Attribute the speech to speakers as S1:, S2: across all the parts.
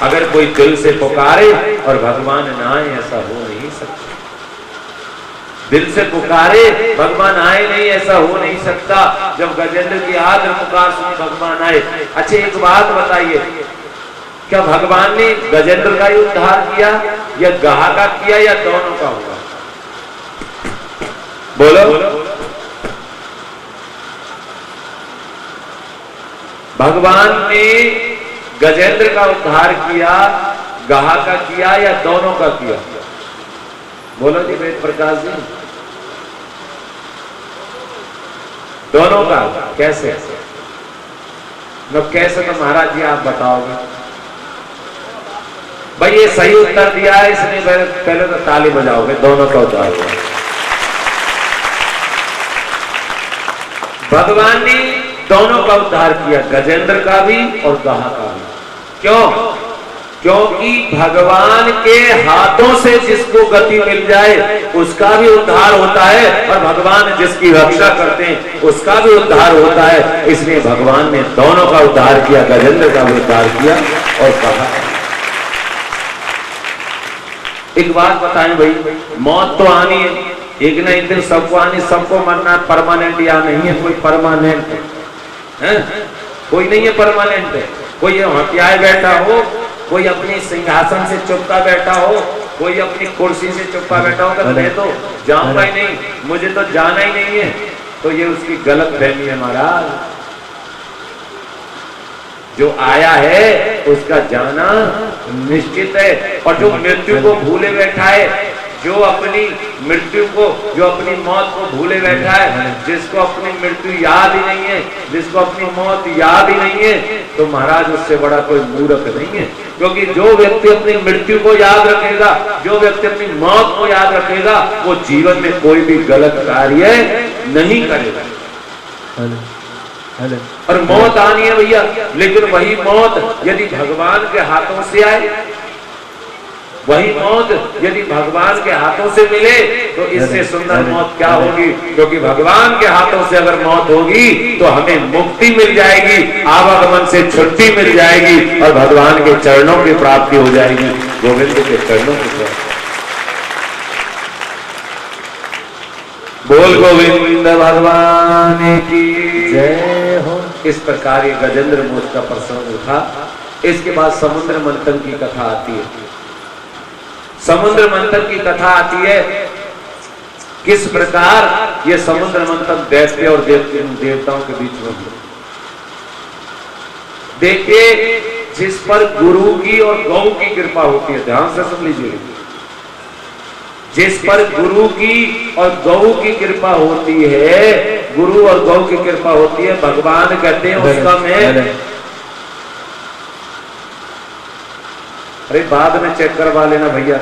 S1: अगर कोई दिल से पुकारे और भगवान ना आए, ऐसा हो नहीं सकता। दिल से पुकारे भगवान आए नहीं, ऐसा हो नहीं सकता। जब गजेंद्र की आर्द्र पुकार सुनी भगवान आए। अच्छा एक बात बताइए, क्या भगवान ने गजेंद्र का ही उद्धार किया या गाह का किया या दोनों का हुआ? बोलो। भगवान ने गजेंद्र का उद्धार किया, गाह का किया या दोनों का किया? बोलो जी वेद प्रकाश जी। दोनों का। कैसे? कैसे तो महाराज जी आप बताओगे। भाई ये सही उत्तर दिया है, इसलिए पहले तो ताली बजाओगे। दोनों का उद्धार हुआ। भगवान ने दोनों का उद्धार किया, गजेंद्र का भी और गाह का भी। क्यों? क्योंकि भगवान के हाथों से जिसको गति मिल जाए उसका भी उद्धार होता है, और भगवान जिसकी रक्षा करते हैं उसका भी उद्धार होता है। इसलिए भगवान ने दोनों का उद्धार किया, गजेंद्र का भी उद्धार किया और कहा। एक बात बताएं भाई, मौत तो आनी है, एक ना एक दिन सबको आनी, सबको मरना। परमानेंट या नहीं है कोई परमानेंट है? कोई नहीं है परमानेंट है। कोई हथियाए बैठा हो, कोई अपनी सिंहासन से चुपका बैठा हो, कोई अपनी कुर्सी से चुपका बैठा हो, मैं तो जाऊंगा ही नहीं, मुझे तो जाना ही नहीं है, तो ये उसकी गलत फहमी है महाराज। जो आया है उसका जाना निश्चित है। और जो मृत्यु को भूले बैठा है, जो अपनी मृत्यु को, जो अपनी मौत को भूले बैठा है, जिसको अपनी मृत्यु याद ही नहीं है, जिसको अपनी मौत याद ही नहीं है, तो महाराज उससे बड़ा कोई मूर्ख नहीं है। क्योंकि जो व्यक्ति अपनी मृत्यु को याद रखेगा, जो व्यक्ति अपनी मौत को याद रखेगा, वो जीवन में कोई भी गलत कार्य नहीं करेगा। और मौत आनी है भैया, लेकिन वही मौत यदि भगवान के हाथों से आए, वही मौत यदि भगवान के हाथों से मिले, तो इससे सुंदर मौत क्या होगी। क्योंकि भगवान के हाथों से अगर मौत होगी तो हमें मुक्ति मिल जाएगी, आवागमन से छुट्टी मिल जाएगी, और भगवान के चरणों की प्राप्ति हो जाएगी, गोविंद के चरणों की प्राप्ति। बोल गोविंद भगवान की जय हो। इस प्रकार ये गजेंद्र मोक्ष का प्रसंग था। इसके बाद समुद्र मंथन की कथा आती है। समुद्र मंथन की कथा आती है, किस प्रकार ये समुद्र मंथन दैत्य और देवताओं के बीच में हुआ। देखिए, जिस पर गुरु की और गौ की कृपा होती है, ध्यान से सुन लीजिए, जिस पर गुरु की और गौ की कृपा होती है, गुरु और गौ की कृपा होती है, भगवान कहते हैं उसका मैं, अरे बाद में चेक करवा लेना भैया,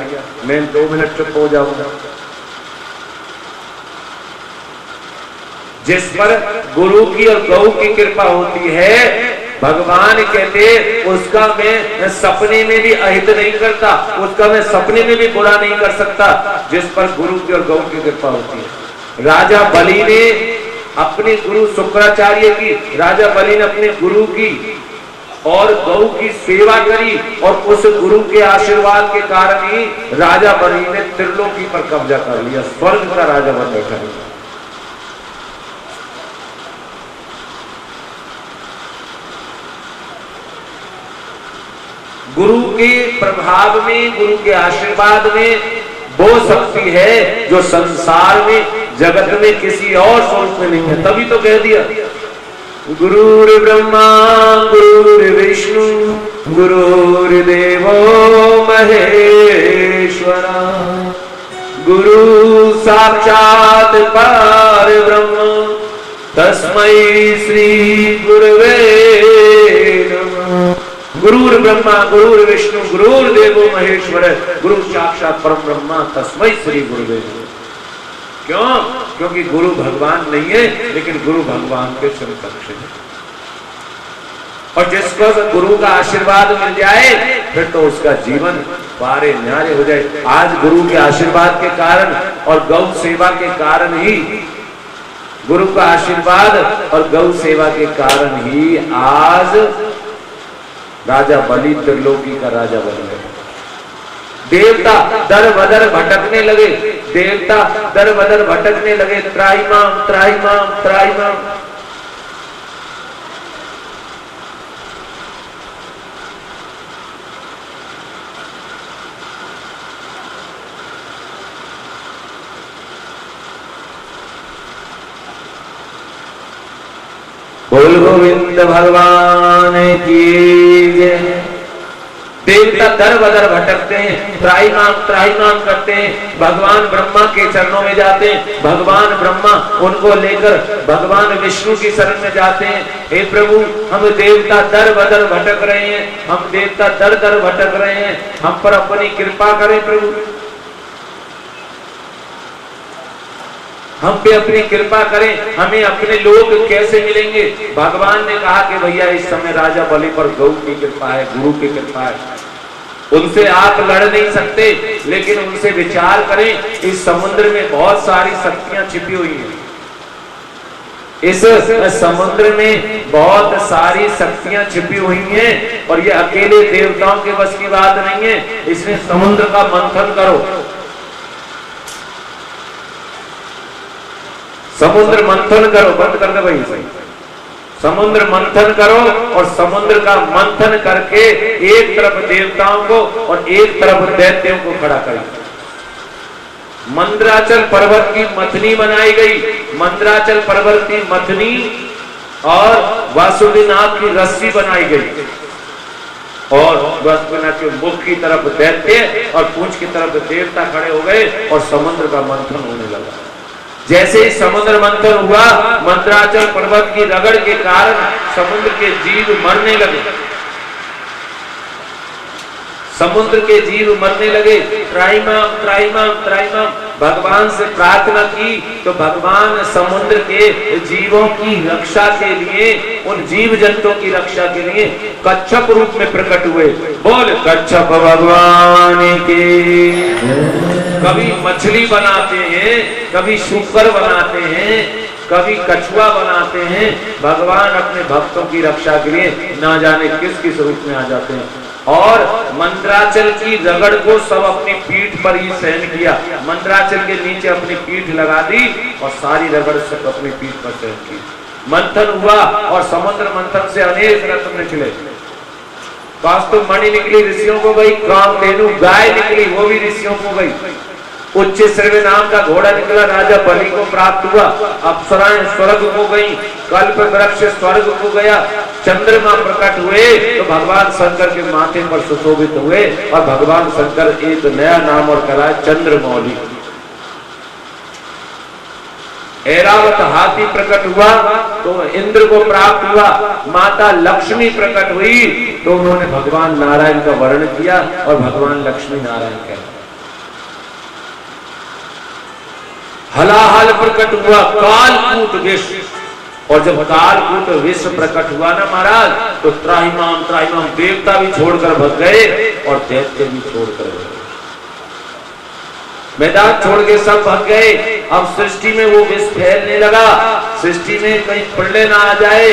S1: मैं 2 मिनट चुप हो जाऊंगा। जिस पर गुरु की और गौ की कृपा होती है, भगवान कहते उसका मैं सपने में भी अहित नहीं करता, उसका मैं सपने में भी बुरा नहीं कर सकता। जिस पर गुरु की और गौ की कृपा होती है। राजा बलि ने अपने गुरु शुक्राचार्य की, राजा बलि ने अपने गुरु की और गौ की सेवा करी, और उस गुरु के आशीर्वाद के कारण ही राजा बलि ने त्रिलोकी पर कब्जा कर लिया, स्वर्ग का राजा बन बैठा। गुरु के प्रभाव में, गुरु के आशीर्वाद में वो शक्ति है जो संसार में, जगत में किसी और स्वरूप में नहीं है। तभी तो कह दिया गुरुर् ब्रह्मा गुरुर्विष्णु गुरुर्देवो महेश्वरा, गुरु साक्षात परब्रह्म तस्मै श्री गुरवे नमः। गुरुर् ब्रह्मा गुरुर्विष्णु गुरुर्देवो महेश्वर, गुरु साक्षात परम ब्रह्मा तस्मै श्री गुरुवे नमः। क्यों? क्योंकि गुरु भगवान नहीं है, लेकिन गुरु भगवान के समकक्ष है। और जिसको गुरु का आशीर्वाद मिल जाए फिर तो उसका जीवन पारे न्यारे हो जाए। आज गुरु के आशीर्वाद के कारण और गौ सेवा के कारण ही, गुरु का आशीर्वाद और गौ सेवा के कारण ही आज राजा बलि त्रिलोकी का राजा बन गया। देवता दर बदर भटकने लगे, देवता दर बदर भटकने लगे, त्राहिमाम त्राहिमाम त्राहिमाम। बोल गोविंद भगवान की जय। देवता दर बदर भटकते हैं, त्राहिमाम करते हैं, भगवान ब्रह्मा के चरणों में जाते हैं, भगवान ब्रह्मा उनको लेकर भगवान विष्णु की शरण में जाते हैं। हे प्रभु, हम देवता दर बदर भटक रहे हैं, हम देवता दर दर भटक रहे हैं, हम पर अपनी कृपा करें प्रभु, हम पे अपनी कृपा करें, हमें अपने लोग कैसे मिलेंगे। भगवान ने कहा कि भैया इस समय राजा बलि पर गौ की कृपा है, गुरु की कृपा है, उनसे आप लड़ नहीं सकते, लेकिन उनसे विचार करें। इस समुद्र में बहुत सारी शक्तियां छिपी हुई हैं, इस समुद्र में बहुत सारी शक्तियां छिपी हुई हैं, और ये अकेले देवताओं के बस की बात नहीं है। इसमें समुद्र का मंथन करो, समुद्र मंथन करो, बंद कर दे भाई, समुद्र मंथन करो, और समुद्र का मंथन करके एक तरफ देवताओं को और एक तरफ दैत्यों को खड़ा करें। मंदराचल पर्वत की मथनी बनाई गई, मंदराचल पर्वत की मथनी और वासुदेवनाथ की रस्सी बनाई गई, और वासुदेवनाथ के मुख की तरफ दैत्य और पूंछ की तरफ देवता खड़े हो गए, और समुद्र का मंथन होने लगा। जैसे ही समुद्र मंथन हुआ, मंदराचल पर्वत की रगड़ के कारण समुद्र के जीव मरने लगे, समुद्र के जीव मरने लगे। त्राहिमाम त्राहिमाम त्राहिमाम भगवान से प्रार्थना की, तो भगवान समुद्र के जीवों की रक्षा के लिए, उन जीव जंतुओं की रक्षा के लिए कच्छप रूप में प्रकट हुए। बोल कच्छप भगवान के। कभी मछली बनाते हैं, कभी शुकर बनाते हैं, कभी कछुआ बनाते हैं। भगवान अपने भक्तों की रक्षा के लिए ना जाने किस किस रूप में आ जाते हैं। और मंदराचल की रगड़ को सब अपनी पीठ पर ही सहन किया, मंदराचल के नीचे अपनी पीठ लगा दी और सारी रगड़ सब अपनी पीठ पर सहन की। मंथन हुआ और समुद्र मंथन से अनेक रत्न निकले। वास्तु मणि निकली ऋषियों को गई, कामधेनु गाय निकली वो भी ऋषियों को गई। उच्च श्रव्य नाम का घोड़ा निकला, राजा बलि को प्राप्त हुआ। अप्सराएं स्वर्ग को गई, कल्प वृक्ष स्वर्ग को गया। चंद्रमा प्रकट हुए तो भगवान शंकर के माथे पर सुशोभित हुए, और भगवान शंकर एक नया नाम और करा चंद्रमौली। ऐरावत हाथी प्रकट हुआ तो इंद्र को प्राप्त हुआ। माता लक्ष्मी प्रकट हुई तो उन्होंने भगवान नारायण का वर्णन किया, और भगवान लक्ष्मी नारायण कहते। हलाहल प्रकट हुआ कालकूट विष, और जब कालकूट विष प्रकट हुआ ना महाराज, तो त्राहिमाम त्राहिमाम देवता भी छोड़कर भग गए और दैत्य भी छोड़कर भग गए। मैदान छोड़ के सब भग गए। अब सृष्टि में वो विष फैलने लगा, सृष्टि में कहीं प्रलय ना आ जाए,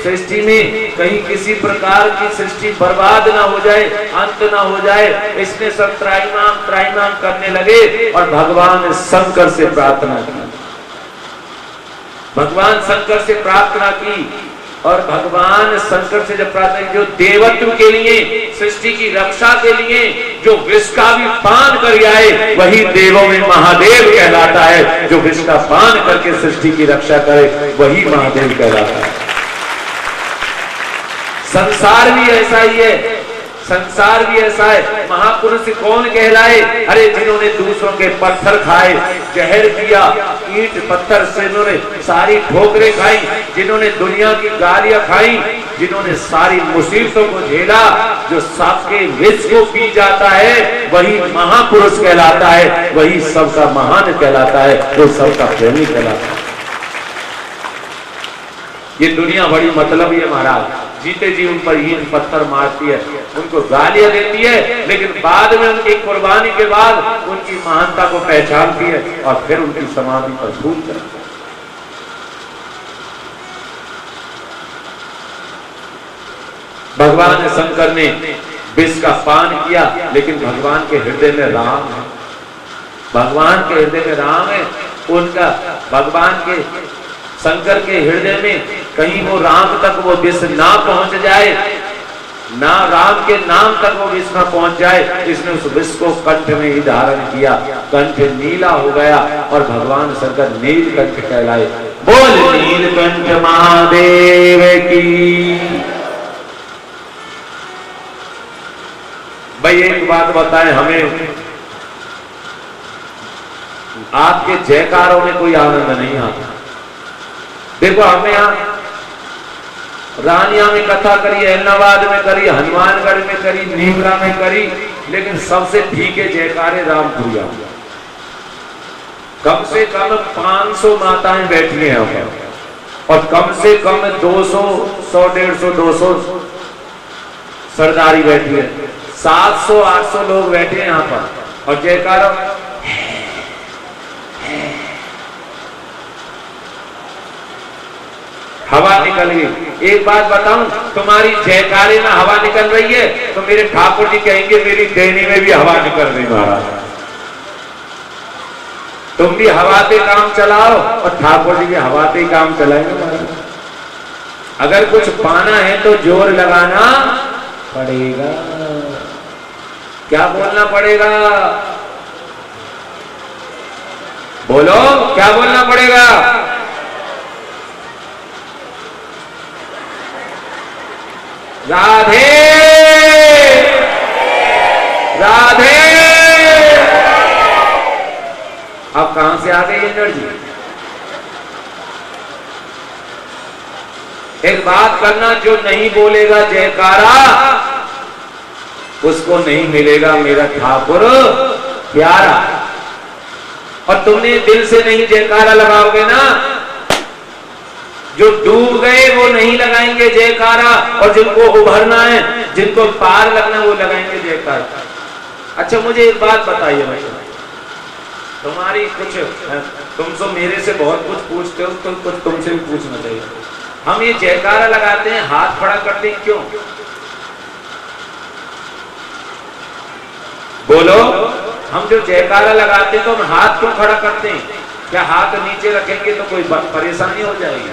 S1: सृष्टि में कहीं किसी प्रकार की सृष्टि बर्बाद ना हो जाए, अंत ना हो जाए। इसमें सब त्राहिमाम त्राहिमाम करने लगे, और भगवान शंकर से प्रार्थना की, भगवान शंकर से प्रार्थना की। और भगवान शंकर से जब प्रार्थना की, जो देवत्व के लिए, सृष्टि की रक्षा के लिए जो विष का भी पान कर आए, वही देवों में महादेव कहलाता है। जो विष का पान करके सृष्टि की रक्षा करे, वही महादेव कहलाता है। संसार भी ऐसा ही है, संसार भी ऐसा है। महापुरुष कौन कहलाए? अरे जिन्होंने दूसरों के पत्थर खाए, जहर पिया, ईंट पत्थर से इन्होंने सारी ठोकरें खाई, जिन्होंने दुनिया की गालियां खाई, जिन्होंने सारी मुसीबतों को झेला, जो सांप के विष को पी जाता है, वही महापुरुष कहलाता है, वही सबका महान कहलाता है, वो सबका प्रेमी कहलाता है। ये दुनिया बड़ी मतलबी है महाराज, जीते जी उन पर ईंट पत्थर मारती है, उनको गालियां देती है, लेकिन बाद में उनकी कुर्बानी के बाद उनकी महानता को पहचानती है और फिर उनकी समाधि पर फूल करती है। भगवान शंकर ने विष का पान किया, लेकिन भगवान के हृदय में राम है, भगवान के हृदय में राम है। उनका भगवान के शंकर के हृदय में कहीं वो राम तक वो विष ना पहुंच जाए, ना राम के नाम तक वो विष ना पहुंच जाए, इसने उस विष को कंठ में ही धारण किया, कंठ नीला हो गया और भगवान शंकर नीलकंठ कहलाए। बोल नीलकंठ महादेव की। भाई एक बात बताएं, हमें आपके जयकारों में कोई आनंद नहीं आता। देखो हमें यहाँ रानिया में कथा करी, ऐलनाबाद में करी, हनुमानगढ़ में करी, नीमरा में करी, लेकिन सबसे ठीक है जयकारे रामपुरिया। कम से कम 500 माताएं बैठी हैं यहाँ पर और कम से कम 200, 100, 150, 200 सरदारी बैठी है, 700, 800 लोग बैठे हैं यहाँ पर और जयकारा हवा निकल गई। एक बात बताऊं, तुम्हारी जयकारे में हवा निकल रही है तो मेरे ठाकुर जी कहेंगे मेरी देनी में भी हवा निकल रही महाराज। तुम भी हवा पे काम चलाओ और ठाकुर जी भी हवा पे काम चलाएंगे महाराज। अगर कुछ पाना है तो जोर लगाना पड़ेगा। क्या बोलना पड़ेगा? बोलो, क्या बोलना पड़ेगा? राधे राधे। अब कहां से आ गई एनर्जी? एक बात करना, जो नहीं बोलेगा जयकारा उसको नहीं मिलेगा मेरा ठाकुर प्यारा। और तुमने दिल से नहीं जयकारा लगाओगे ना, जो डूब गए वो नहीं लगाएंगे जयकारा, और जिनको उभरना है, जिनको पार लगना है, वो लगाएंगे जयकारा। अच्छा मुझे एक बात बताइए भाई, तुम्हारी कुछ, तुम तो मेरे से बहुत कुछ पूछते हो, तो कुछ तुमसे भी पूछना चाहिए। हम ये जयकारा लगाते हैं, हाथ खड़ा करते हैं, क्यों? बोलो, हम जो जयकारा लगाते हैं तो हम हाथ क्यों खड़ा करते हैं? क्या हाथ नीचे रखेंगे तो कोई परेशानी हो जाएगी?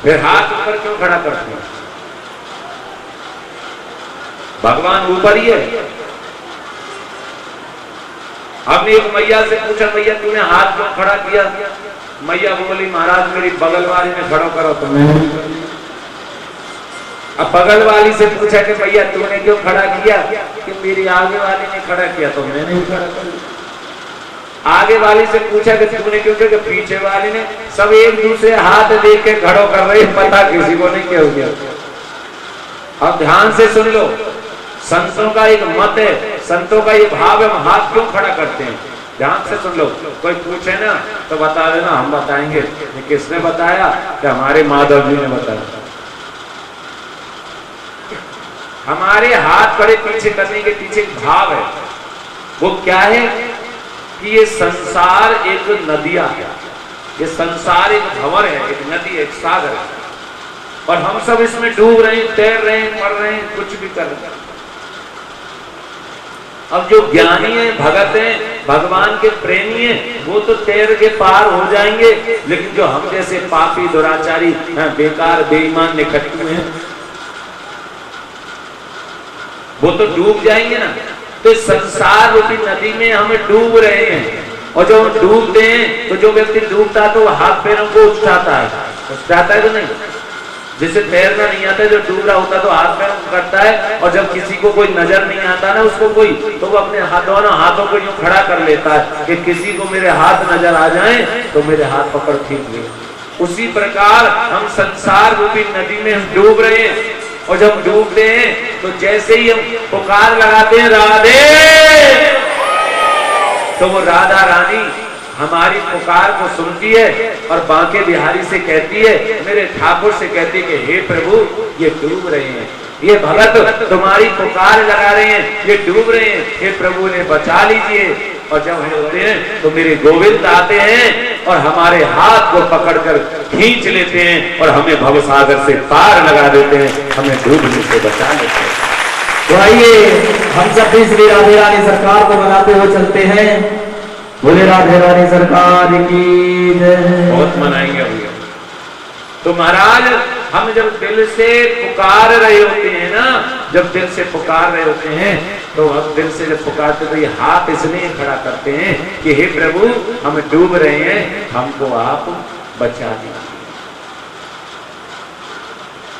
S1: फिर हाथ ऊपर क्यों खड़ा करते हैं? भगवान ऊपर ही है। हमने एक मैया से पूछा, मैया तूने हाथ क्यों खड़ा किया? मैया बोली महाराज मेरी बगल वाली ने खड़ा करो तो मैं। अब बगल वाली से पूछा कि भैया तूने क्यों खड़ा किया? कि मेरी आगे वाली ने खड़ा किया तो मैंने भी खड़ा कर दिया। आगे वाली से पूछा कि तूने क्यों किया? कि पीछे वाली ने। सब एक दूसरे हाथ देख के खड़ो कर रहे, पता किसी को नहीं क्या हो गया। अब ध्यान से सुन लो, संतों का एक मत है, संतों का ये भाव है, हम हाथ क्यों खड़ा करते हैं? ध्यान से सुन लो। कोई पूछे ना तो बता देना, हम बताएंगे। किसने बताया? कि हमारे माधव जी ने बताया। हमारे हाथ खड़े पीछे करने के पीछे एक भाव है। वो क्या है? कि ये संसार एक नदियां है, ये संसार एक भंवर है, एक नदी, एक सागर है, और हम सब इसमें डूब रहे हैं, तैर रहे हैं, मर रहे हैं, कुछ भी कर रहे हैं। अब जो ज्ञानी है, भगत है, भगवान के प्रेमी है, वो तो तैर के पार हो जाएंगे, लेकिन जो हम जैसे पापी, दुराचारी, बेकार, बेईमान, निकट्टू हैं, वो तो डूब जाएंगे ना। तो संसार रूपी नदी में हम डूब रहे हैं, और जब हम डूबते हैं तो जो व्यक्ति डूबता है तो वो हाथ पैरों को उठाता है तो नहीं। जिसे तैरना नहीं आता, जो डूब रहा होता तो हाथ पैरों को करता है, और जब किसी को कोई नजर नहीं आता ना उसको कोई, तो वो अपने दोनों हाथों को यूं खड़ा कर लेता है कि किसी को मेरे हाथ नजर आ जाए तो मेरे हाथ पकड़ खींच ले। उसी प्रकार हम संसार रूपी नदी में हम डूब रहे हैं, और जब डूबते हैं तो जैसे ही हम पुकार लगाते हैं राधे, तो वो राधा रानी हमारी पुकार को सुनती है और बांके बिहारी से कहती है, मेरे ठाकुर से कहती है कि हे प्रभु ये डूब रहे हैं, ये भगत तुम्हारी पुकार लगा रहे हैं, ये डूब रहे हैं, हे प्रभु ने बचा लीजिए, और जब हम होते हैं तो मेरे गोविंद आते हैं और हमारे हाथ को पकड़कर खींच लेते हैं और हमें भवसागर से पार लगा देते हैं, हमें डूबने से बचा लेते हैं।
S2: तो आइए हम सब भी श्री राधे रानी सरकार को मनाते हुए चलते हैं। बोले राधे रानी सरकार की जय।
S1: बहुत मनाएंगे भैया। तो महाराज हम जब दिल से पुकार रहे होते हैं ना, जब दिल से पुकार रहे होते हैं तो हम दिल से जब पुकारते तो ये हाथ इसलिए खड़ा करते हैं कि हे प्रभु हम डूब रहे हैं, हमको आप बचा दीजिए।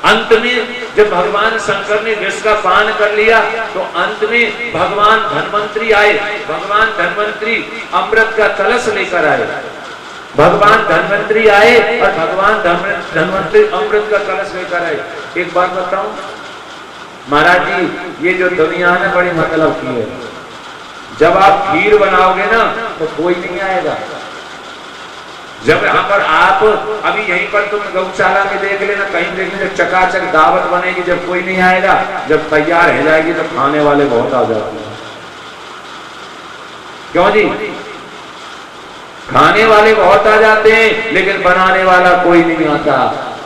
S1: अंत में जब भगवान शंकर ने विष का पान कर लिया तो अंत में भगवान धन्वंतरी आए। भगवान धन्वंतरी अमृत का कलश लेकर आए। भगवान धन्वंतरी आए और भगवान धन्वंतरी अमृत का कलश लेकर आए। एक बात बताऊं महाराज जी, ये जो दुनिया ने बड़ी मतलब की है। जब आप खीर बनाओगे ना तो कोई नहीं आएगा। जब यहाँ पर आप अभी यहीं पर तुम गौशाला में देख लेना, कहीं देख लेना, चकाचक दावत बनेगी, जब कोई नहीं आएगा, जब तैयार हो जाएगी तो खाने वाले बहुत आ जाते हैं। क्यों जी? खाने वाले बहुत आ जाते हैं लेकिन बनाने वाला कोई नहीं आता।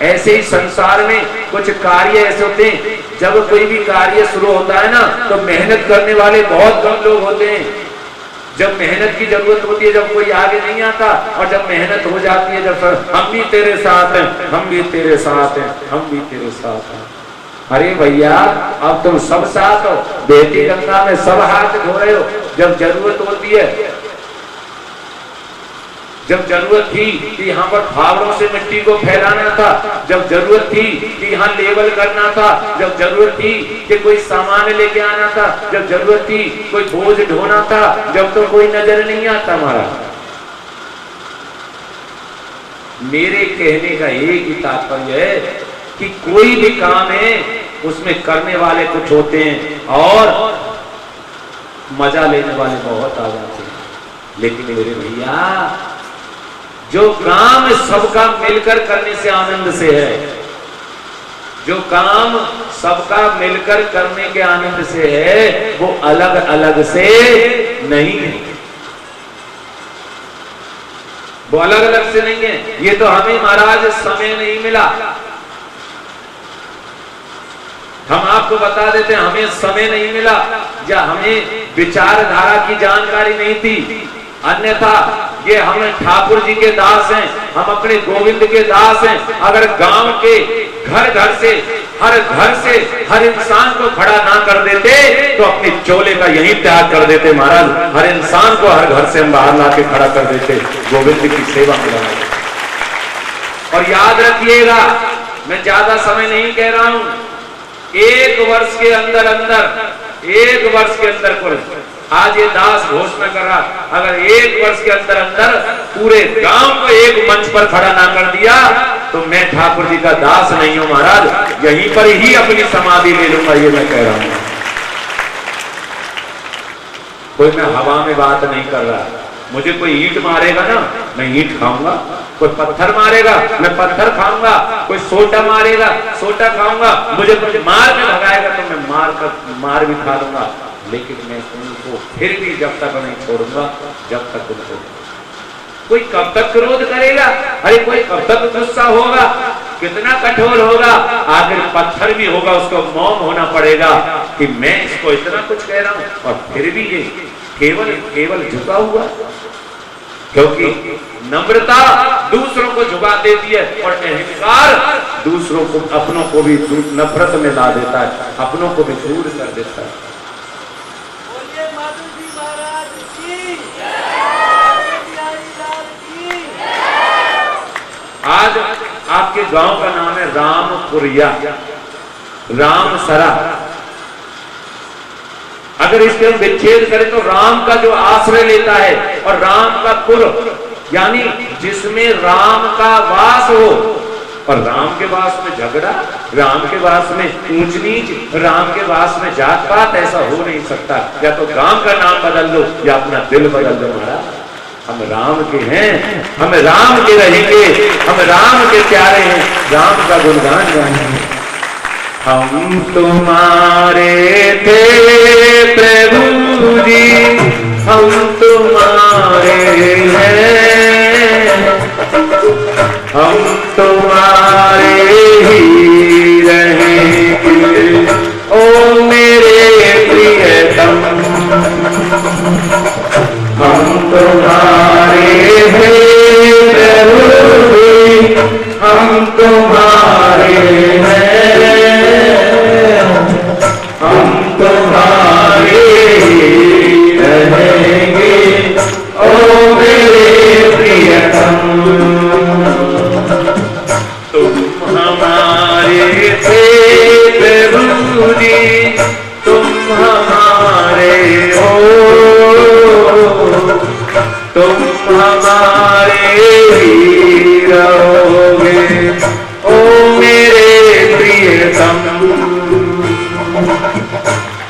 S1: ऐसे ही संसार में कुछ कार्य ऐसे होते हैं, जब कोई भी कार्य शुरू होता है ना तो मेहनत करने वाले बहुत कम लोग होते हैं। जब मेहनत की जरूरत होती है, जब कोई आगे नहीं आता, और जब मेहनत हो जाती है, जब हम भी तेरे साथ हैं, हम भी तेरे साथ हैं, हम भी तेरे साथ हैं। अरे भैया अब तुम सब साथ हो, बेटी गंगा में सब हाथ धो रहे हो। जब जरूरत होती है, जब जरूरत थी कि यहाँ पर फावड़ों से मिट्टी को फैलाना था, जब जरूरत थी कि यहाँ लेवल करना था, जब जरूरत थी कि कोई सामान लेके आना था, जब जरूरत थी कोई बोझ ढोना था, जब तो कोई नजर नहीं आता। हमारा मेरे कहने का एक ही तात्पर्य है कि कोई भी काम है उसमें करने वाले कुछ होते हैं और मजा लेने वाले बहुत आ जाते हैं। लेकिन मेरे भैया जो काम सबका मिलकर करने से आनंद से है, जो काम सबका मिलकर करने के आनंद से है, वो अलग अलग से नहीं है। वो अलग अलग से नहीं है। ये तो हमें महाराज समय नहीं मिला। हम आपको बता देते हैं, हमें समय नहीं मिला या हमें विचारधारा की जानकारी नहीं थी। अन्यथा ये हम ठाकुर जी के दास हैं, हम अपने गोविंद के दास हैं। अगर गांव के घर घर से हर इंसान को खड़ा ना कर देते तो अपने चोले का यही त्याग कर देते महाराज। हर इंसान को हर घर से हम बाहर ला के खड़ा कर देते, गोविंद की सेवा में लगाते। और याद रखिएगा, मैं ज्यादा समय नहीं कह रहा हूं, एक वर्ष के अंदर आज ये दास घोषणा कर रहा, अगर एक वर्ष के अंदर पूरे गांव को एक मंच पर खड़ा ना कर दिया तो मैं ठाकुर जी का दास नहीं हूं महाराज। यहीं पर ही अपनी समाधि ले लूंगा, ये मैं कह रहा हूं। कोई मैं हवा में बात नहीं कर रहा। मुझे कोई ईंट मारेगा ना, मैं ईंट खाऊंगा। कोई पत्थर मारेगा, मैं पत्थर खाऊंगा। कोई सोटा मारेगा, सोटा खाऊंगा। मुझे मार के भगाएगा तो मैं मार भी खा लूंगा। लेकिन मैं उनको फिर भी जब तक नहीं छोड़ूंगा जब तक उनको। कोई कब तक क्रोध करेगा, अरे कोई कब तक गुस्सा होगा, कितना कठोर होगा, आखिर पत्थर भी होगा, उसको मौन होना पड़ेगा कि मैं इसको इतना कुछ कह रहा हूं और फिर भी ये केवल झुका हुआ। क्योंकि नम्रता दूसरों को झुका देती है और अहंकार दूसरों को, अपनों को भी नफरत में ला देता है, अपनों को भी दूर कर देता है। आज आपके गांव का नाम है रामपुरिया, रामसरा। अगर इसके हम विच्छेद करें तो राम का जो आश्रय लेता है और राम का पुर, यानी जिसमें राम का वास हो, और राम के वास में झगड़ा, राम के वास में ऊंच नीच, राम के वास में जात पात, ऐसा हो नहीं सकता। या तो गांव का नाम बदल लो या अपना दिल बदल दो महाराज। हम राम के हैं, हम राम के रहेंगे, हम राम के प्यारे हैं, राम का गुणगान गाएंगे। हम तुम्हारे थे प्रभु जी, हम तुम्हारे हैं, हम तुम्हारे ही रहेंगे। ओ मेरे प्रियतम, हम तुम्हारे हैं प्रभु जी, हम तुम्हारे हैं, हम तुम्हारे ही रहेंगे। ओ मेरे प्रियतम, तुम हमारे थे प्रभु जी, तुम हमारे हो, तुम हमारे ही रहोगे। ओ मेरे प्रियतम,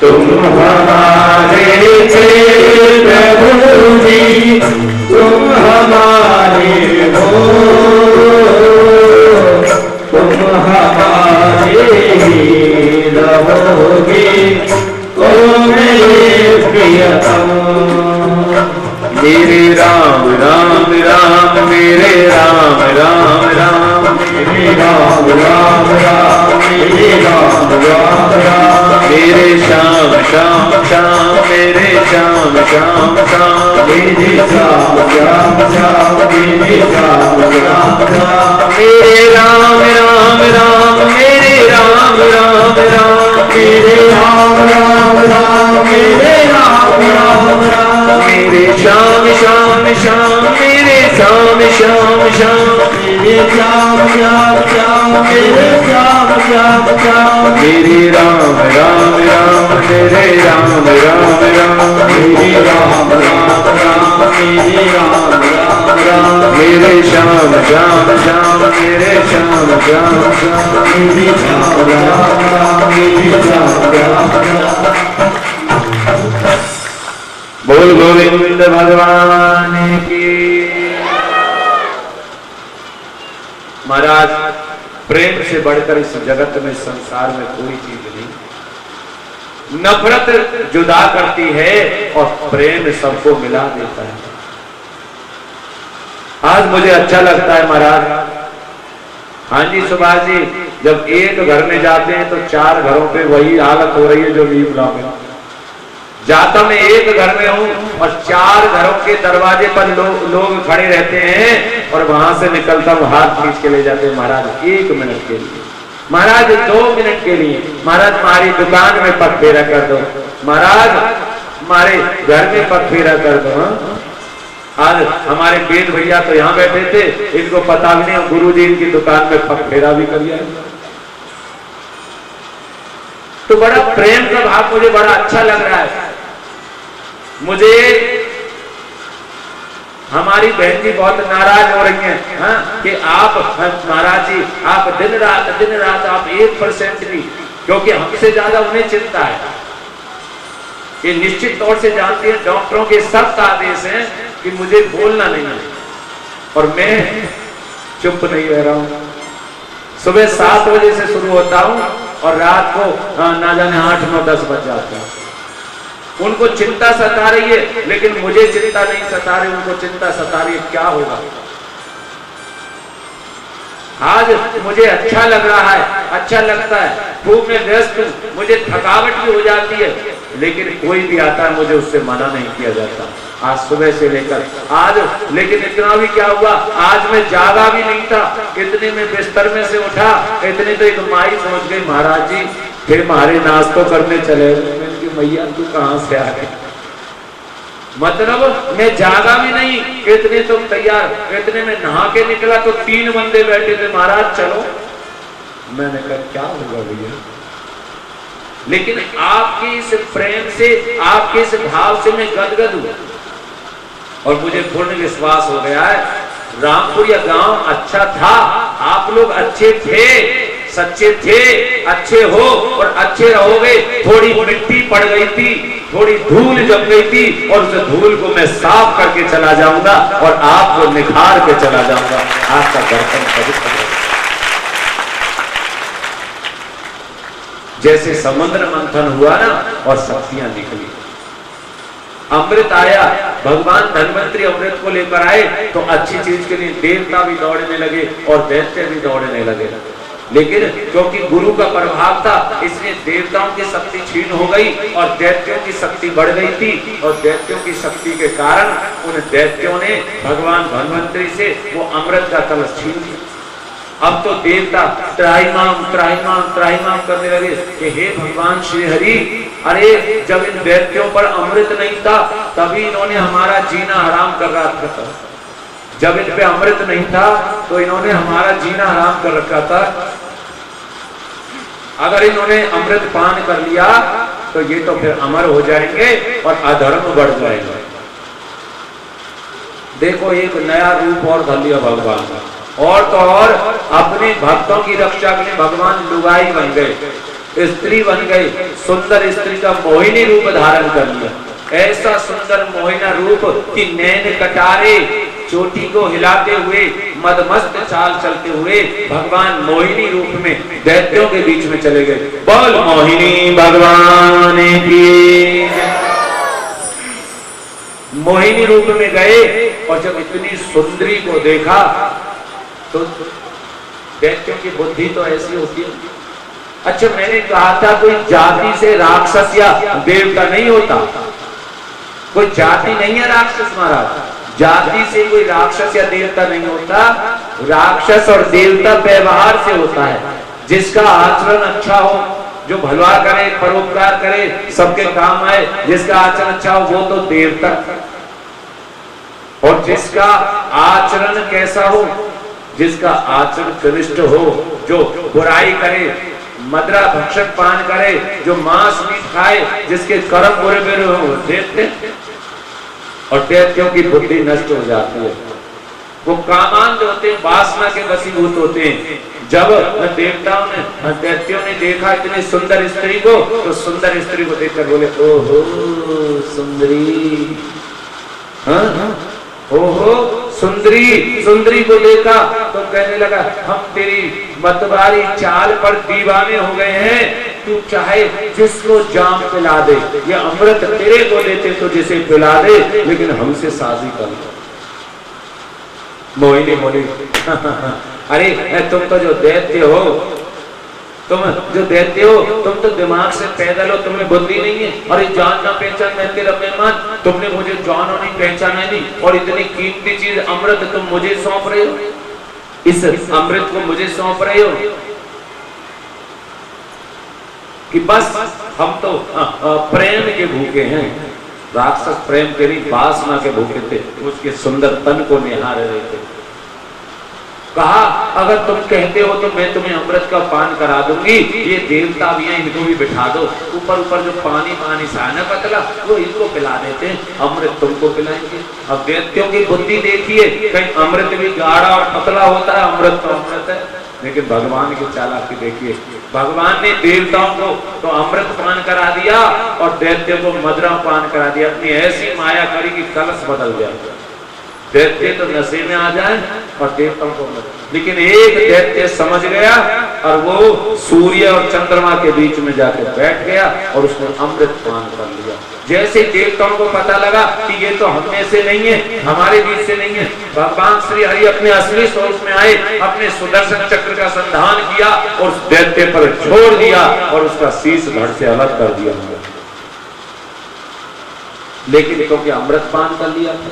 S1: तुम हमारे थे प्रभु जी, तुम हमारे हो, तुम हमारे ही रहोगे। ओ मेरे प्रियतम, मेरे राम राम राम, मेरे राम राम राम, मेरे राम राम राम, मेरे राम राम राम, मेरे श्याम श्याम श्याम, मेरे श्याम श्याम श्याम, मेरे श्याम श्याम श्याम, मेरे श्याम श्याम श्याम, मेरे राम राम राम, मेरे राम राम राम, मेरे राम राम राम, मेरे राम राम राम, मेरे श्याम श्याम श्याम, मेरे श्याम श्याम श्याम, मेरे श्याम श्याम श्याम, मेरे श्याम श्याम श्याम, मेरे राम राम राम, मेरे राम राम राम, मेरे राम राम राम, मेरे राम राम राम, मेरे श्याम श्याम श्याम, मेरे श्याम श्याम श्याम, मेरे श्याम राम राम, मेरे श्याम राम राम। बोल गोविंद भगवान की। महाराज, प्रेम से बढ़कर इस जगत में, संसार में कोई चीज नहीं। नफरत जुदा करती है और प्रेम सबको मिला देता है। आज मुझे अच्छा लगता है महाराज। हाँ जी सुभाष जी, जब एक घर में जाते हैं तो 4 घरों पे वही हालत हो रही है जो नीमला में। जाता मैं एक घर में हूं और 4 घरों के दरवाजे पर लोग खड़े रहते हैं और वहां से निकलता हूं, हाथ खींच के ले जाते हैं। महाराज 1 मिनट के लिए, महाराज 2 मिनट के लिए, महाराज हमारी दुकान में पग फेरा कर दो, महाराज हमारे घर में पग फेरा कर दो। आज हमारे वेद भैया तो यहाँ बैठे थे, इनको पता भी नहीं गुरु जी इनकी दुकान में पग फेरा भी करिए। तो बड़ा प्रेम का भाव मुझे बड़ा अच्छा लग रहा है। मुझे हमारी बहन जी बहुत नाराज हो रही हैं, हाँ, कि आप महाराज जी आप दिन रात आप 1% भी, क्योंकि हमसे ज्यादा उन्हें चिंता है। ये निश्चित तौर से जानती है, डॉक्टरों के सख्त आदेश हैं कि मुझे बोलना नहीं है और मैं चुप नहीं रह रहा हूं। सुबह 7 बजे से शुरू होता हूं और रात को ना जाने 8, 9, 10 बज जाता है। उनको चिंता सता रही है, लेकिन मुझे चिंता नहीं सता रही, उनको चिंता सता रही है। क्या होगा? आज मुझे अच्छा लग रहा है, अच्छा लगता है, खूब मैं व्यस्त हूं, मुझे थकावट भी हो जाती है, लेकिन कोई भी आता है मुझे उससे मना नहीं किया जाता। आज सुबह से लेकर आज, लेकिन इतना भी क्या हुआ, आज मैं जागा भी नहीं था, इतने में बिस्तर में से उठा, इतने तो एक माई पहुंच गई, महाराज जी फिर हमारे नाश्तो करने चले। मैया तू कहां से आ गई? मतलब मैं जागा भी नहीं, इतने तो तैयार, इतने में नहा के निकला तो 3 बंदे बैठे थे, महाराज चलो। मैंने कहा क्या होगा भैया? लेकिन आपके इस प्रेम से, आपके इस भाव से मैं गदगद हुआ और मुझे पूर्ण विश्वास हो गया है रामपुरिया गांव अच्छा था, आप लोग अच्छे थे, सच्चे थे, अच्छे हो और अच्छे रहोगे। थोड़ी मिट्टी पड़ गई थी, थोड़ी धूल जम गई थी और उस धूल को मैं साफ करके चला जाऊंगा और आपको निखार के चला जाऊंगा। आपका दर्शन पवित्र है। जैसे समुद्र मंथन हुआ ना और शक्तियां निकली, अमृत आया, भगवान धन्वंतरी अमृत को लेकर आए तो अच्छी चीज के लिए देवता भी दौड़ने लगे और दैत्य भी दौड़ने लगे। लेकिन क्योंकि गुरु का प्रभाव था इसलिए देवताओं की शक्ति छीन हो गई और दैत्यों की शक्ति बढ़ गई थी, और दैत्यों की शक्ति के कारण उन दैत्यों ने भगवान धन्वंतरी से वो अमृत का कलश छीन लिया। अब तो देवता त्राहिमाम त्राहिमाम त्राहिमाम करने लगे कि हे भगवान श्री हरि, अरे जब इन दैत्यों पर अमृत नहीं था तभी इन्होंने हमारा जीना हराम कर रखा था, जब इन पे अमृत नहीं था तो इन्होंने हमारा जीना हराम कर रखा था। अगर इन्होंने अमृत पान कर लिया तो ये तो फिर अमर हो जाएंगे और अधर्म बढ़ जाएगा। देखो एक नया रूप और धर लिया भगवान का, और तो और अपने भक्तों की रक्षा के लिए भगवान लुगाई बन गए, स्त्री बन गए, सुंदर स्त्री का मोहिनी रूप धारण कर लिया। ऐसा सुंदर मोहिना रूप कि नैन कटारे चोटी को हिलाते हुए मदमस्त चाल चलते हुए भगवान मोहिनी रूप में दैत्यों के बीच में चले गए। बोल मोहिनी भगवान की। मोहिनी रूप में गए और जब इतनी सुंदरी को देखा तो दैत्यों की बुद्धि तो ऐसी होती है। अच्छा मैंने कहा था कोई जाति से राक्षस या देवता नहीं होता, कोई जाति नहीं है राक्षस महाराज, जाति से कोई राक्षस या देवता नहीं होता। राक्षस और देवता व्यवहार से होता है। जिसका आचरण अच्छा हो, जो भला करे, परोपकार करे, सबके काम आए, जिसका आचरण अच्छा हो वो तो देवता, और जिसका आचरण कैसा हो, जिसका आचरण कनिष्ठ हो, जो बुराई करे, मदरा भक्षण पान करे, जो मांस मीट खाए, जिसके कर्म बुरे बुरे हो, देखते और दैत्यों की बुद्धि नष्ट हो जाती है। वो कामांध होते हैं, वासना के वशीभूत होते हैं। जब देवताओं ने दैत्यों ने देखा इतनी सुंदर स्त्री को, तो सुंदर स्त्री को देखकर बोले ओहो सुंदरी, ओहो सुंदरी। सुंदरी को देखा तो कहने लगा हम तेरी मतवारी चाल पर दीवाने हो गए हैं, तू चाहे जिसको जाम पिला दे, ये अमृत तेरे को देते तो जिसे पिला दे, लेकिन हमसे शादी कर। मोहिनी बोली अरे तुम तो जो दैत्य हो, तुम जो दैत्य हो, तुम तो दिमाग से पैदल हो, तुम्हें बुद्धि नहीं है। अरे जान ना पहचान मैं तेरा मेहमान, तुमने मुझे जानो नहीं पहचाना नहीं, और इतनी कीमती चीज अमृत तुम मुझे सौंप रहे हो, इस अमृत को मुझे सौंप रहे हो कि बस हम तो प्रेम के भूखे हैं। राक्षस प्रेम के नहीं वासना के भूखे थे, उसके सुंदर तन को निहार रहे थे। कहा अगर तुम कहते हो तो मैं तुम्हें अमृत का पान करा दूंगी, ये देवता भी हैं इनको भी बिठा दो, ऊपर ऊपर जो पानी पानी सा है ना पतला, वो इनको पिला देते हैं, अमृत तुमको पिलाएंगे। अब दैत्यों की बुद्धि देखिए, कहीं अमृत भी गाढ़ा और पतला होता है, अमृत तो अमृत है। लेकिन भगवान की चालाकी देखिए, भगवान ने देवताओं को तो अमृत पान करा दिया और दैत्य को मदरा पान करा दिया। अपनी ऐसी माया करी कि कलश बदल गया, दैत्य तो नशे में आ जाए और देवताओं को मत। लेकिन एक दैत्य समझ गया और वो सूर्य और चंद्रमा के बीच में जाकर बैठ गया और उसने अमृत पान कर लिया। जैसे देवताओं को पता लगा कि ये तो हम में से नहीं है, हमारे बीच से नहीं है, भगवान श्री हरि अपने असली स्वरूप में आए, अपने सुदर्शन चक्र का संधान किया और उस दैत्य पर छोड़ दिया और उसका शीश धड़ से अलग कर दिया। लेकिन क्योंकि अमृत पान कर लिया था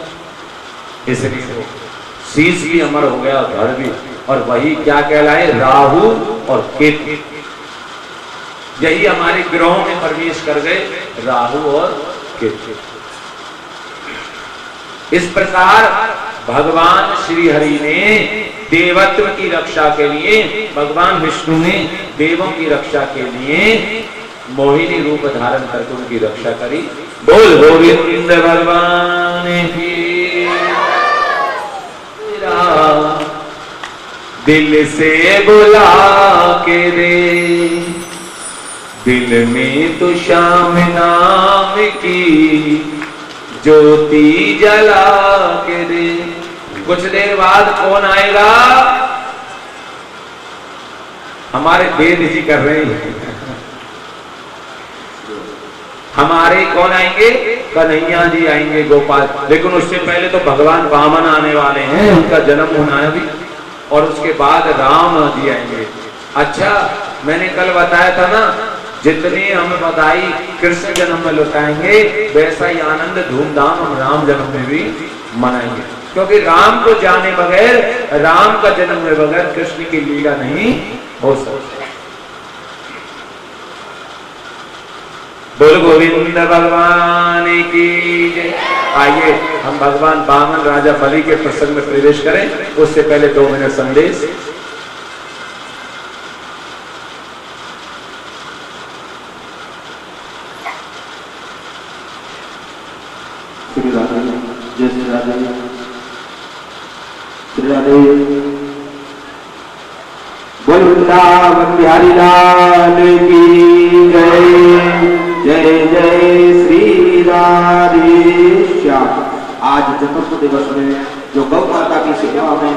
S1: इसलिए वो शीश भी अमर हो गया, धड़ भी, और वही क्या कहलाए, राहु और केतु। यही हमारे ग्रहों में प्रवेश कर गए, राहु और केतु। इस प्रकार भगवान श्री हरि ने देवत्व की रक्षा के लिए, भगवान विष्णु ने देवों की रक्षा के लिए मोहिनी रूप धारण करके उनकी रक्षा करी। बोल गोविंद भगवान की। दिल से बुला के दे, दिल में तो श्याम नाम की ज्योति जला के दे। कुछ देर बाद कौन आएगा? हमारे वेद जी कर रहे हैं। हमारे कौन आएंगे? कन्हैया जी आएंगे, गोपाल। लेकिन उससे पहले तो भगवान वामन आने वाले हैं, उनका जन्म होना है अभी, और उसके बाद राम जी आएंगे। अच्छा, मैंने कल बताया था ना, जितनी हम बधाई कृष्ण जन्म में लुटाएंगे, वैसा ही आनंद धूमधाम हम राम जन्म में भी मनाएंगे। क्योंकि राम को जाने बगैर, राम का जन्म हुए बगैर कृष्ण की लीला नहीं हो सकती। बोल गोविंद भगवान की जय। आइए हम भगवान वामन राजा बलि के प्रसंग में प्रवेश करें। उससे पहले 2 मिनट संदेश।
S2: श्री राधे, जय श्री राधे, श्री राधे। बोल वृंदावन बिहारी लाल की जय, जय जय श्री राधे श्याम। आज चतुर्थ दिवस में जो गौ माता की सेवा में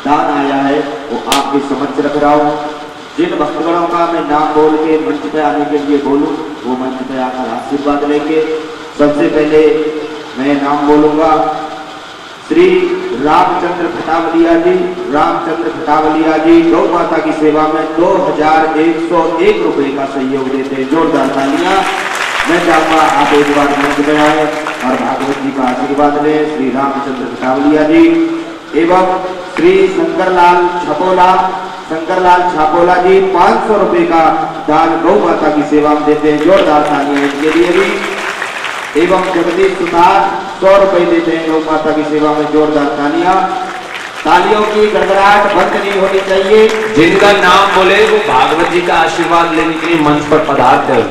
S2: दान आया है वो आपके समक्ष रख रहा हूँ। जिन भक्तगणों का मैं नाम बोल के मंच पे आने के लिए बोलूं, वो मंच पे आकर आशीर्वाद लेके। सबसे पहले मैं नाम बोलूंगा श्री रामचंद्र खटावलिया जी। रामचंद्र खटावलिया जी गौ माता की सेवा में 2101 रुपए का सहयोग देते हैं। जोरदार तालियां। मैं चाहूंगा आप एक बार मंच में आए और भागवत जी का आशीर्वाद लें। श्री रामचंद्र खटावलिया जी एवं श्री शंकरलाल छापोला जी 500 रुपए का दान गौ माता की सेवा में देते हैं। जोरदार तालियां इनके लिए भी। एवं जगदीश सुधार 100 रुपए देते हैं गौ माता की सेवा में। जोरदार तालियां। तालियों की गड़गड़ाहट बंद नहीं होनी चाहिए।
S1: जिनका नाम बोले वो भागवत जी का आशीर्वाद लेने के लिए मंच पर पधारते हैं।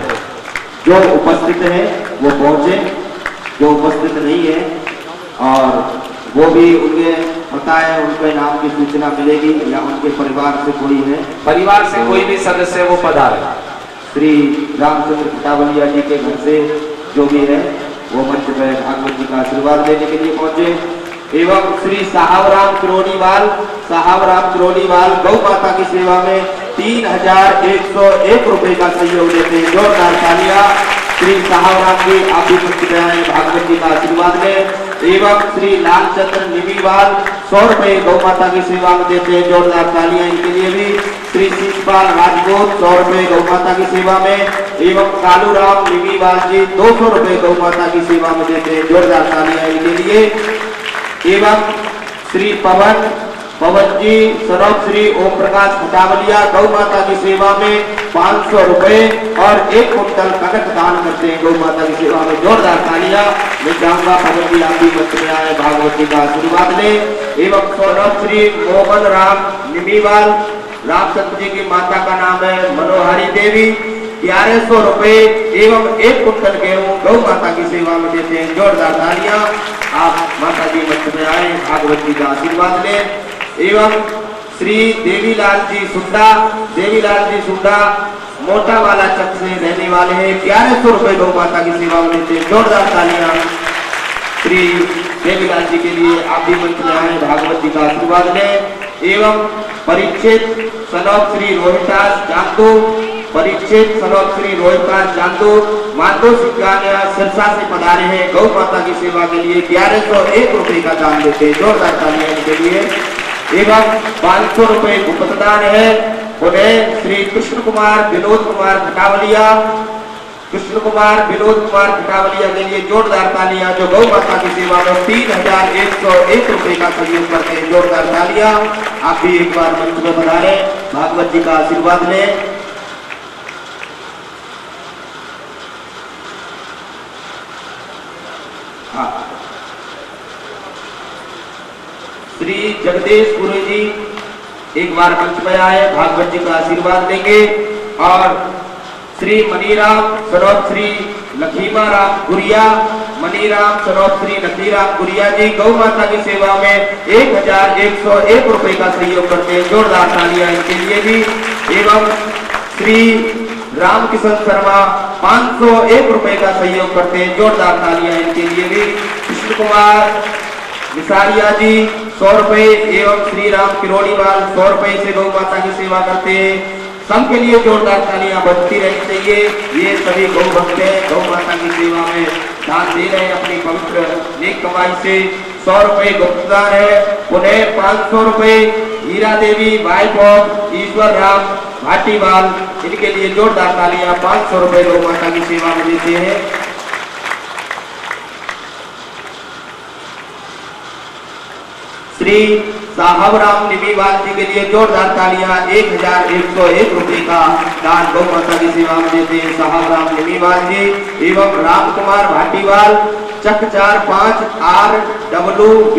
S2: जो उपस्थित है वो पहुंचे, जो उपस्थित नहीं है और वो भी उनके पता है, उनके नाम की सूचना मिलेगी या उनके परिवार से कोई है,
S1: परिवार से कोई भी सदस्य वो पधारे।
S2: श्री रामचंद्र खटावलिया जी के घर से जो भी है वो मंच पर भागवत जी का आशीर्वाद लेने के लिए पहुंचे। एवं श्री साहबराम क्रोनीवाल गौ माता की सेवा में 3101 रुपए का सहयोग देते हैं। जोरदार तालियां। श्री साहबराम जी आप भी मंच पे आए, भागवत जी का आशीर्वाद लें। एवं श्री लालचंद्र निमीवाल 100 रुपए गौ माता की सेवा में देते हैं। जोरदार तालियां इनके लिए भी। श्री शिवपाल राजपूत 100 रुपए गौ माता की सेवा में। एवं कालूराम निमीवाल जी 200 रुपए गौ माता की सेवा में देते हैं। जोरदार तालियां इनके लिए। एवं श्री पवन जी सरोप श्री ओम प्रकाश खटावलिया गौ माता की सेवा में 500 रुपए और 1 कुंटल कनक दान करते हैं गौ माता की सेवा में। जोरदार तालियां। मैं चाहूंगा पवन जी आप भी मंच में आए, भागवत जी का आशीर्वाद लें। एवं सरोप श्री मोहन राम निमीवाल, रामचंद्र जी की माता का नाम है मनोहरी देवी, 1100 रुपए एवं 1 कुंटल गेहूं गौ माता की सेवा में देते हैं। जोरदार तालियां। आप माता जी मंच में आए, भागवत जी का आशीर्वाद लें। एवं श्री देवीलाल जी सुंडा मोटा वाला चक से रहने वाले हैं, 1100 रुपए गौ माता की सेवा में देते हैं। जोरदार तालियां श्री देवीलाल जी के लिए। आप भी मंच में आए, भागवत जी का आशीर्वाद लें। एवं परीक्षित सनोप श्री रोहितास जानतो माधो सिंगानिया सिरसा से पधारे हैं गौ माता की सेवा के लिए 1101 रुपए का दान देते हैं। जोरदार तालियां इनके लिए। एवं 500 रुपए गुप्तदान है उन्हें श्री कृष्ण कुमार विनोद कुमार खटावलिया के लिए। जोरदार तालियां। जो गौ माता की सेवा में 3101 रुपए का सहयोग करते हैं। जोरदार तालियां। आप भी एक बार मंच में पधारे, भागवत जी का आशीर्वाद लें। श्री जगदीश गुरु जी एक बार मंच में आए, भागवत जी का आशीर्वाद देंगे। और श्री मनीराम सरोप श्री लखीमाराम गुरिया जी गौ माता की सेवा में 1101 रुपए का सहयोग करते हैं। जोरदार तालियां इनके लिए भी। एवं श्री रामकिशन शर्मा 501 रुपए का सहयोग करते हैं। जोरदार तालियां इनके लिए भी। कृष्ण कुमार विसारिया जी 100 रुपए एवं श्री राम किरोड़ीवाल 100 रुपए से गौ माता की सेवा करते हैं। सबके लिए जोरदार तालियां बजती रहनी चाहिए। ये सभी गौ भक्त हैं, गौ माता की सेवा में दान दे रहे हैं अपनी पवित्र नेक कमाई से। 100 रुपए गुप्तदान है। पुनः 500 रुपए हीरा देवी वाइफ ऑफ ईश्वर राम भाटीवाल, इनके लिए जोरदार तालियां 500 रुपए गौ माता की सेवा में देते हैं। श्री साहब राम निमीवाल जी के लिए जोरदार तालियां 1101 रुपए का दान गौ माता की सेवा में देते हैं साहब राम निमीवाल जी एवं राम कुमार भाटीवाल चक 45 RWV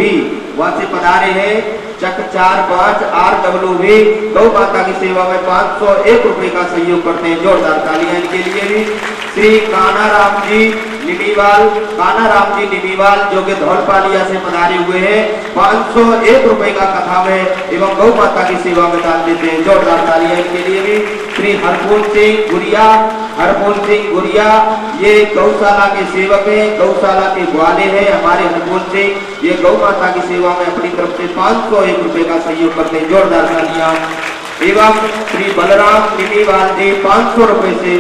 S2: वहां से पधारे हैं। चक 45 RWV गौ माता की सेवा में 501 रुपए का सहयोग करते हैं। जोरदार तालियां इनके लिए भी। श्री कानाराम जी निमीवाल जो कि धौलपालिया से पधारे हुए हैं, 501 रुपए का कथा में एवं गौ माता की सेवा में दान देते हैं। जोरदार तालियां इनके लिए भी। श्री हरपूल सिंह गुरिया ये गौशाला के सेवक हैं, गौशाला के ग्वाले हैं हमारे हरपूल सिंह। ये गौ माता की सेवा में अपनी तरफ से 501 रुपए का सहयोग करते हैं। जोरदार तालियां। एवं श्री बलराम निमीवाल जी 500 रुपए से,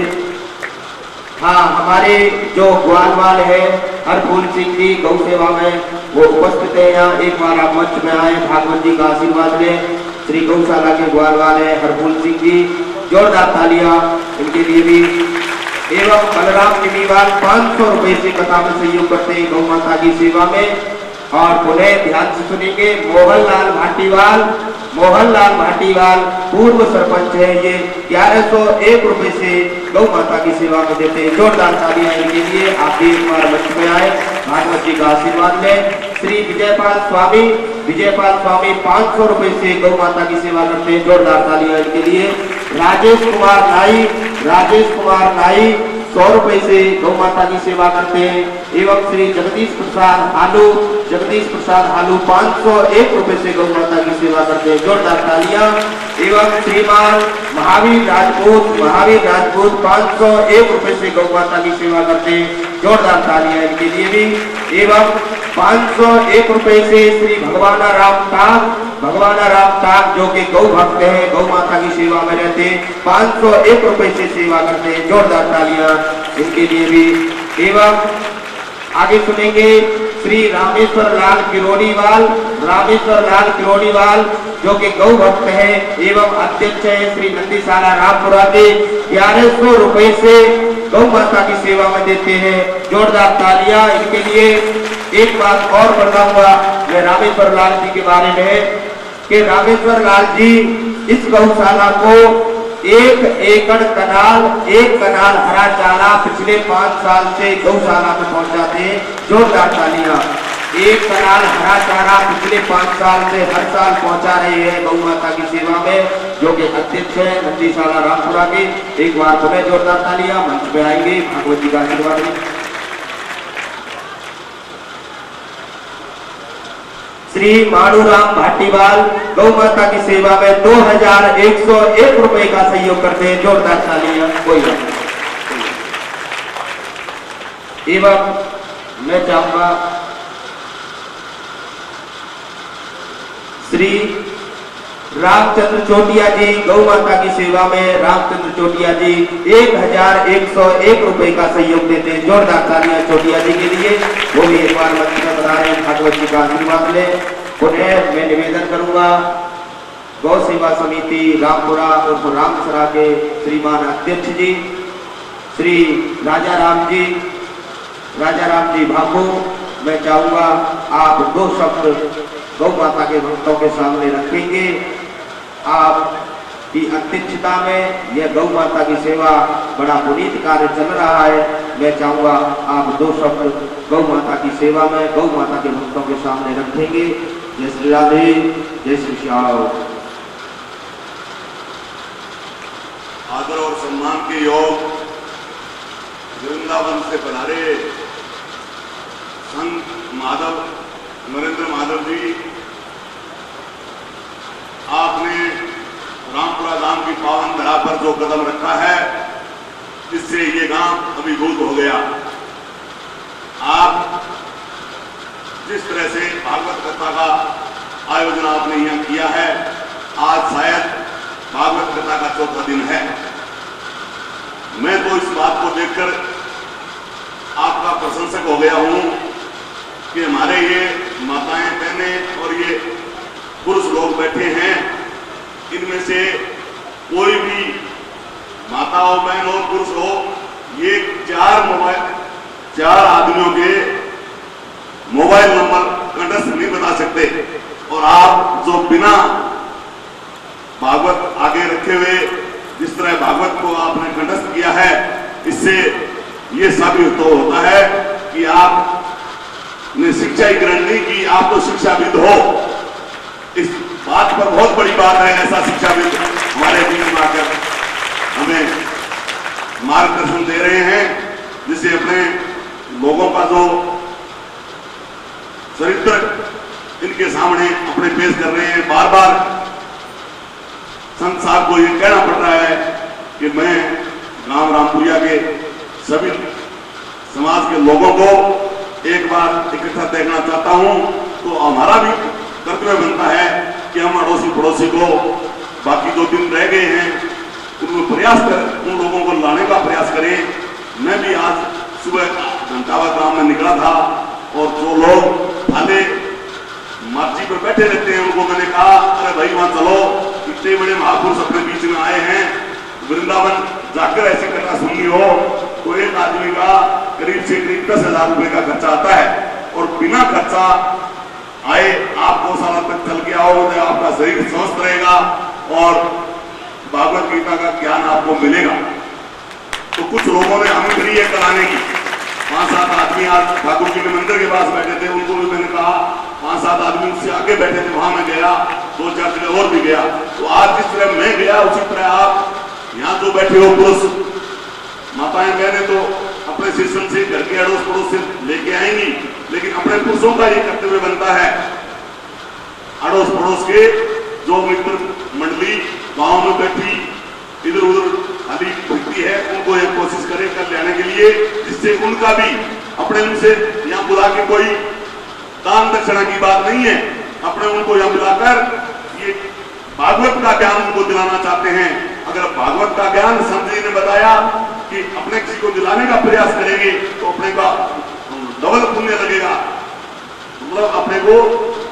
S2: हाँ हमारे जो ग्वालवाल है हरफूल सिंह जी गौ सेवा में वो उपस्थित है यहाँ। एक बार आप मंच में आए, भागवत जी का आशीर्वाद लें। श्री गौशाला के ग्वालवाल है हरफूल सिंह जी, जोरदार तालियां इनके लिए भी। एवं बलराम निमीवाल 500 रुपए से कथा में सहयोग करते हैं गौ माता की सेवा में। और पुनः ध्यान से सुनेंगे, मोहनलाल भाटीवाल पूर्व सरपंच है, ये 1101 रुपए से गौ माता की सेवा में देते हैं। जोरदार तालियां इनके लिए। आप भी एक बार मंच में आए, भागवत जी का आशीर्वाद लें। श्री विजयपाल स्वामी 500 रुपए से गौ माता की सेवा करते हैं। जोरदार तालियां इनके लिए। राजेश कुमार नाई 100 रुपए से गौ माता की सेवा करते हैं। एवं श्री जगदीश प्रसाद हालू 501 रुपए से गौ माता की सेवा करते हैं। जोरदार तालियां। एवं श्रीमान महावीर राजपूत 501 रुपए से गौ माता की सेवा करते हैं। जोरदार तालियां इनके लिए भी। एवं 501 रुपए से श्री भगवाना राम ताक जो कि गौ भक्त है, गौ माता की सेवा में रहते हैं, 501 रुपए से सेवा करते हैं। जोरदार तालियां इनके लिए भी। एवं आगे सुनेंगे श्री रामेश्वर लाल किरोड़ीवाल जो कि गौ भक्त है एवं अध्यक्ष है श्री नंदीशाला रामपुरा के, 1100 रुपए से गौ माता की सेवा में देते हैं। जोरदार तालियां इनके लिए। एक बात और बताऊंगा मैं रामेश्वर लाल जी के बारे में कि रामेश्वर लाल जी इस गौशाला को 1 एकड़ कनाल हरा चारा पिछले 5 साल से गौशाला में पहुंचाते हैं। जोरदार तालियां। 1 कनाल हरा चारा पिछले 5 साल से हर साल पहुंचा रहे हैं गौ माता की सेवा में, जो कि अध्यक्ष है नंदीशाला रामपुरा के। एक बार पुनः जोरदार तालियां। मंच में आएंगे, भागवत जी का आशीर्वाद। श्री माणूराम भाटीवाल गौ माता की सेवा में 2101 रुपए का सहयोग करते हैं। जोरदार तालियां। कोई एवं मैं चाहूंगा श्री रामचंद्र चोटिया जी गौ माता की सेवा में, रामचंद्र चोटिया जी 1101 रुपए का सहयोग देते हैं। जोरदार तालियां चोटिया जी के लिए। वो भी एक बार मंच में बता रहे हैं, भागवत जी का आशीर्वाद ले। पुनः मैं निवेदन करूंगा गौ सेवा समिति रामपुरा उर्फ रामसरा के श्रीमान अध्यक्ष जी श्री राजा राम जी भाभू, मैं चाहूंगा आप 2 शब्द गौ माता के भक्तों के सामने रखेंगे। आपकी अध्यक्षता में यह गौ माता की सेवा बड़ा पुनीत कार्य चल रहा है। मैं चाहूंगा आप 2 शब्द गौ माता की सेवा में गौ माता के भक्तों के सामने रखेंगे। जय श्री राधे, जय श्री श्याम।
S3: आदर और सम्मान के योग वृंदावन से पधारे संत नरेंद्र माधव जी, आपने रामपुरा गांव की पावन धरा पर जो कदम रखा है, इससे ये गांव अभिभूत हो गया। आप जिस तरह से भागवत कथा का आयोजन आपने यहाँ किया है, आज शायद भागवत कथा का चौथा दिन है। मैं तो इस बात को देखकर आपका प्रशंसक हो गया हूं कि हमारे ये माताएं बहनें और ये पुरुष लोग बैठे हैं, इनमें से कोई भी माता हो, बहन हो, पुरुष हो, ये चार आदमियों के मोबाइल नंबर कंठस्थ नहीं बता सकते। और आप जो बिना भागवत आगे रखे हुए जिस तरह भागवत को आपने कंठस्थ किया है, इससे ये साबित तो होता है कि आपने शिक्षा ही ग्रहण नहीं की, आप तो शिक्षाविद हो। इस बात पर बहुत बड़ी बात है, ऐसा शिक्षाविद हमारे बीच में आकर हमें मार्गदर्शन दे रहे हैं, जिससे अपने लोगों का जो चरित्र इनके सामने अपने पेश कर रहे हैं। बार बार संत साहब को ये कहना पड़ रहा है कि मैं गांव रामपुरिया के सभी समाज के लोगों को एक बार इकट्ठा देखना चाहता हूं। तो हमारा भी कर्तव्य बनता है कि हम अड़ोसी पड़ोसी को बाकी जो दिन रह गए हैं उनको प्रयास कर उन लोगों को लाने का प्रयास करें। मैं भी आज सुबह घंटावा गांव में निकला था और जो लोग थाले मर्जी पर बैठे रहते हैं उनको मैंने कहा, अरे भाई वहां चलो, इतने बड़े महापुरुष अपने बीच में आए हैं, वृंदावन जाकर ऐसी कथा सुननी हो तो एक आदमी का करीब से करीब 10,000 रुपए का खर्चा आता है। और बिना खर्चा आए आप गौशाला तक चल के आओ, आपका शरीर स्वस्थ रहेगा और भागवत गीता का ज्ञान आपको मिलेगा। तो कुछ लोगों ने हमें करी है कराने की। 5-7 आदमी आज ठाकुर जी के मंदिर के पास बैठे थे, उनको भी मैंने कहा, 5-7 आदमी उससे आगे बैठे थे, वहां मैं गया, 2-4 जगह और भी गया। तो आज जिस तरह मैं गया उसी तरह आप यहाँ जो बैठे हो पुरुष माताएं बहनें तो अपने शिष्य से घर के अड़ोस पड़ोस से लेके आएंगी, लेकिन अपने पुरुषों का ये कर्तव्य बनता है अड़ोस पड़ोस के जो मित्र मंडली गांव में बैठी इधर उधर खाली फिरती है, उनको ये कोशिश करें कर लेने के लिए, जिससे उनका भी अपने उनसे यहाँ बुला के कोई दान दक्षिणा की बात नहीं है, अपने उनको यहाँ बुलाकर ये भागवत का ज्ञान उनको दिलाना चाहते हैं। अगर भागवत का ज्ञान संत जी ने बताया कि अपने किसी को दिलाने का प्रयास करेंगे तो अपने का डबल पुण्य लगेगा, मतलब अपने को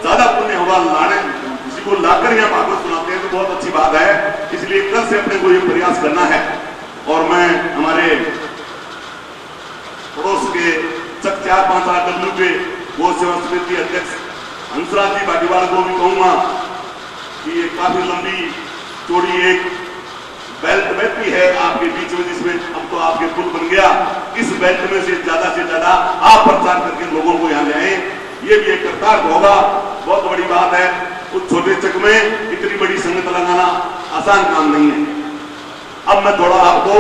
S3: ज्यादा पुण्य होगा। लाने किसी को लाकर यहाँ भागवत सुनाते हैं तो बहुत अच्छी बात है, इसलिए कल से अपने को ये प्रयास करना है। और मैं हमारे पड़ोस के 4-5 डब्ल्यू के गौ सेवा समिति अध्यक्ष हंसराज जी भाटीवाल को भी कहूंगा कि ये काफी लंबी चौड़ी एक बेल्ट बहती है आपके बीच में, जिसमें अब तो आपके पुल बन गया, इस बेल्ट में से ज्यादा आप प्रचार करके लोगों को यहाँ ले आए, ये भी एक कर्तव्य होगा। बहुत बड़ी बात है, उस छोटे चक में इतनी बड़ी संगत लगाना आसान काम नहीं है। अब मैं थोड़ा आपको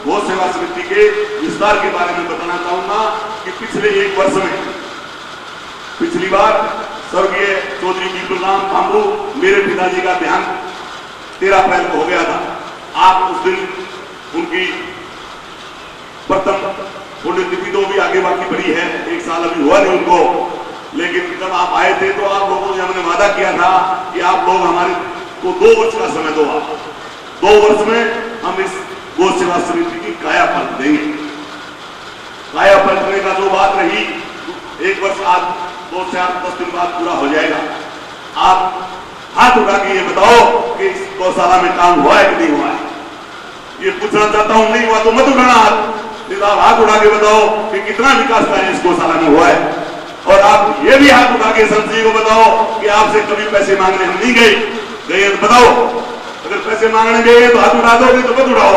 S3: गौ सेवा समिति के विस्तार के बारे में बताना चाहूंगा कि पिछले 1 वर्ष में पिछली बार स्वर्गीय चौधरी विपुलराम पामरू मेरे पिताजी का देहांत 13 अप्रैल को हो गया था। आप उस दिन उनकी प्रथम पुण्यतिथि तो भी आगे बाकी पड़ी है, 1 साल अभी हुआ नहीं उनको, लेकिन जब आप आए थे तो आप लोगों ने हमने वादा किया था कि आप लोग हमारे को 2 वर्ष का समय दो, 2 वर्ष में हम इस गौ सेवा समिति की काया पलट देंगे। काया पलटने का जो बात रही, 1 वर्ष आज 2-4-10 दिन बाद पूरा हो जाएगा। आप हाथ उठा के ये बताओ कि इस गौशाला में काम हुआ है कि नहीं हुआ है, ये पूछना चाहता हूं। नहीं हुआ तो मत उठाना हाथ, नहीं तो आप हाथ उठा के बताओ कि कितना विकास कार्य इस गौशाला में हुआ है। और आप ये भी हाथ उठा के संत जी को बताओ कि आपसे कभी पैसे मांगने हम नहीं गए तो बताओ। अगर पैसे मांगने गए तो हाथ उठा दो, नहीं तो मत उठाओ।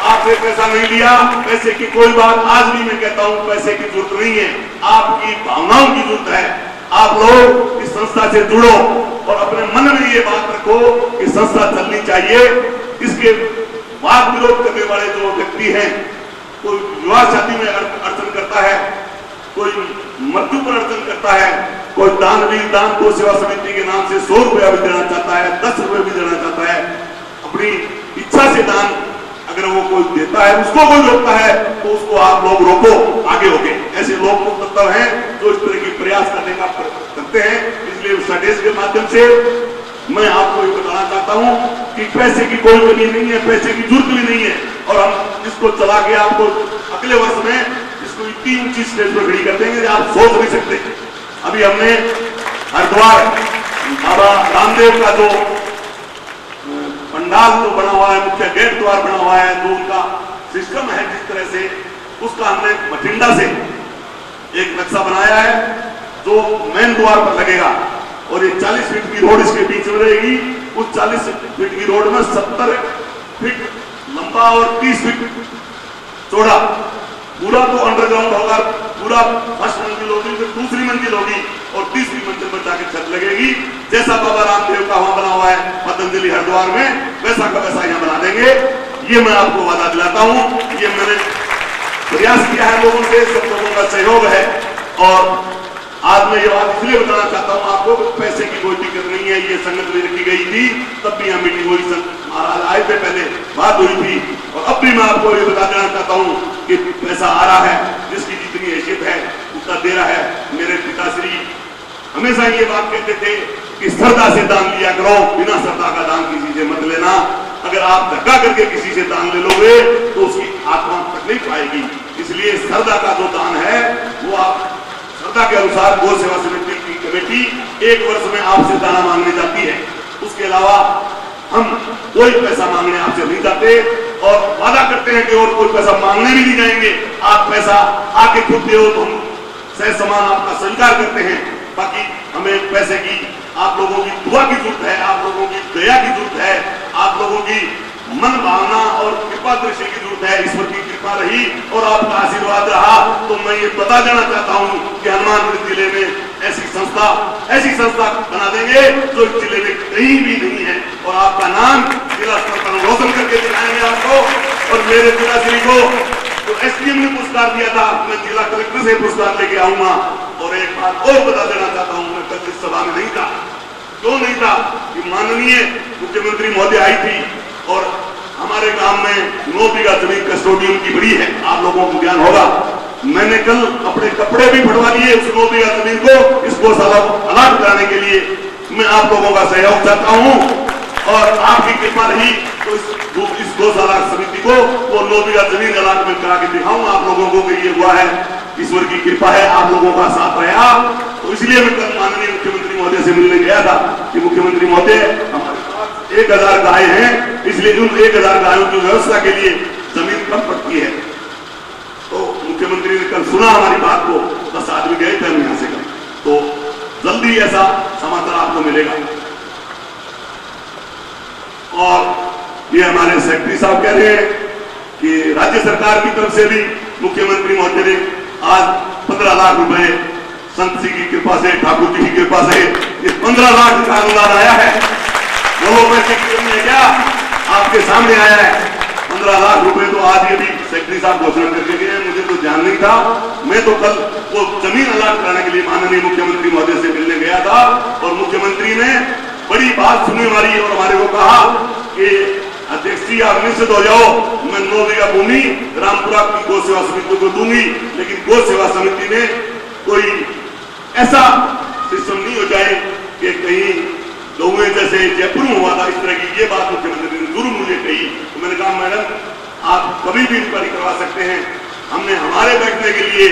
S3: आपसे पैसा नहीं लिया, पैसे की कोई बात आज भी मैं कहता हूं पैसे की जरूरत नहीं है, आपकी भावनाओं की जरूरत है। आप लोग इस संस्था से जुड़ो और अपने मन में ये बात रखो कि संस्था चलनी चाहिए। इसके वाद विरोध करने वाले जो व्यक्ति हैं, कोई विवाह शादी में अड़चन करता है, कोई मृत्यु पर अड़चन करता है, कोई दान को सेवा समिति के नाम से 100 रुपया भी देना चाहता है, 10 रुपये भी देना चाहता है, अपनी इच्छा से दान अगर वो कोई देता है, उसको कोई रोकता है तो उसको आप लोग रोको आगे होके। ऐसे लोग तत्व हैं जो इस तरह की प्रयास करने का करते हैं। इसलिए स्टडीज के माध्यम से मैं आपको ये बताना चाहता हूं कि पैसे की कोई कमी नहीं है, पैसे की जरूरत भी नहीं है, और हम इसको चला के आपको अगले वर्ष में इसको इतनी ऊंची स्टेज पर खड़ी कर देंगे आप सोच नहीं सकते। अभी हमने हरिद्वार बाबा रामदेव का जो पंडाल जो बना हुआ है, मुख्य गेट द्वार बना हुआ है, जो उनका सिस्टम है जिस तरह से, उसका हमने बठिंडा से एक नक्शा बनाया है जो मेन द्वार पर लगेगा, और ये 40 फीट की रोड इसके बीच में रहेगी। उस 40 फीट की रोड में 70 फीट लंबा और 30 फीट चौड़ा पूरा तो अंडरग्राउंड होगा, पूरा फर्स्ट मंजिल होगी, फिर दूसरी मंजिल होगी और तीसरी मंजिल पर जाकर छत लगेगी। जैसा बाबा रामदेव का वहां बना हुआ है पतंजलि हरिद्वार में, वैसा का वैसा यहाँ बना देंगे। ये मैं आपको वादा दिलाता हूँ। ये मैंने प्रयास किया है लोगों से, सब लोगों का सहयोग है। और आज मैं ये बात इसलिए बताना चाहता हूँ आपको, पैसे की कोई दिक्कत नहीं है। ये संगत भी रखी गई थी, तब भी यहाँ मीटिंग हुई, महाराज आए थे, पहले बात हुई थी, और अब भी मैं आपको ये बता देना चाहता हूँ कि पैसा आ रहा है, जिसकी जितनी हैसियत है उतना दे रहा है। मेरे पिताश्री हमेशा ये बात कहते थे कि श्रद्धा से दान लिया करो, बिना श्रद्धा का दान किसी से मत लेना। अगर आप धक्का करके किसी से दान ले लोगे तो उसकी आत्मा तकलीफ पाएगी। इसलिए श्रद्धा का जो दान है वो आप श्रद्धा के अनुसार गौ सेवा समिति की कमेटी एक वर्ष में आपसे दाना मांगने जाती है। उसके अलावा हम कोई पैसा मांगने आपसे नहीं जाते, और वादा करते हैं कि और कोई पैसा मांगने भी नहीं जाएंगे। आप पैसा आके खुद दे तो हम सह समान आपका स्वीकार करते हैं। बाकी हमें पैसे की, आप लोगों की दुआ की जरूरत है, आप लोगों की दया की जरूरत है, आप लोगों की मन भावना और कृपा दृष्टि की जरूरत है। ईश्वर की कृपा रही और आपका आशीर्वाद रहा तो मैं ये बता देना चाहता हूँ कि हनुमानगढ़ जिले में ऐसी संस्था बना देंगे जो इस जिले में कहीं भी नहीं है, और आपका नाम जिला स्तर पर रोशन करके दिखाएंगे आपको। और मेरे पिताश्री को तो एसडीएम ने पुरस्कार दिया था, मैं जिला कलेक्टर से पुरस्कार लेके आऊंगा। और एक बात और बता देना चाहता हूँ, मैं कल इस सभा में नहीं था। क्यों नहीं था? कि माननीय मुख्यमंत्री महोदय आई थी और हमारे गांव में 9 बीघा जमीन कस्टोडियम की बड़ी है, आप लोगों को ज्ञान होगा। मैंने कल अपने कपड़े भी बढ़वा लिए उस 9 बीघा जमीन को इस गौशाला को अलॉट कराने के लिए। मैं आप लोगों का सहयोग चाहता हूँ, और आपकी कृपा रही तो इस गौशाला समिति को वो 9 बीघा जमीन अलॉटमेंट करा के दिखाऊंगा आप लोगों को कि ये हुआ है, ईश्वर की कृपा है, आप लोगों का साथ रहा। तो इसलिए मैं कल माननीय मुख्यमंत्री महोदय से मिलने गया था कि मुख्यमंत्री महोदय हमारे पास 1000 गाय हैं, इसलिए उन 1000 गायों की व्यवस्था के लिए जमीन कम पड़ती है। तो मुख्यमंत्री ने कल सुना हमारी बात को, 10 आदमी गए थे हम यहाँ से कल, तो जल्दी ऐसा समाचार आपको मिलेगा। और ये हमारे सेक्रेटरी साहब कह रहे हैं कि राज्य सरकार की तरफ से भी मुख्यमंत्री महोदय ने आज 15 लाख रुपए संत जी की कृपा से, ठाकुर जी की कृपा से इस 15 लाख का अनुदान आया है। बोलो पैसे की कमी है क्या? आपके सामने आया है 15 लाख रुपए। तो आज ये भी सेक्रेटरी साहब घोषणा करके गए, मुझे तो ध्यान नहीं था। मैं तो कल वो जमीन अलॉट कराने के लिए माननीय मुख्यमंत्री महोदय से मिलने गया था, और मुख्यमंत्री ने बड़ी बात सुनी हमारी और हमारे को कहा कि अध्यक्ष जी आप निश्चित हो जाओ, मैं 9 बीघा भूमि रामपुरा की गौ सेवा समिति को दूंगी, लेकिन गौ सेवा समिति में कोई ऐसा सिस्टम नहीं हो जाए कि कहीं गौए जैसे जयपुर में हुआ था, इस तरह की ये बात मुख्यमंत्री ने जरूर मुझे कही। तो मैंने कहा मैडम आप कभी भी इंक्वायरी करवा सकते हैं, हमने हमारे बैठने के लिए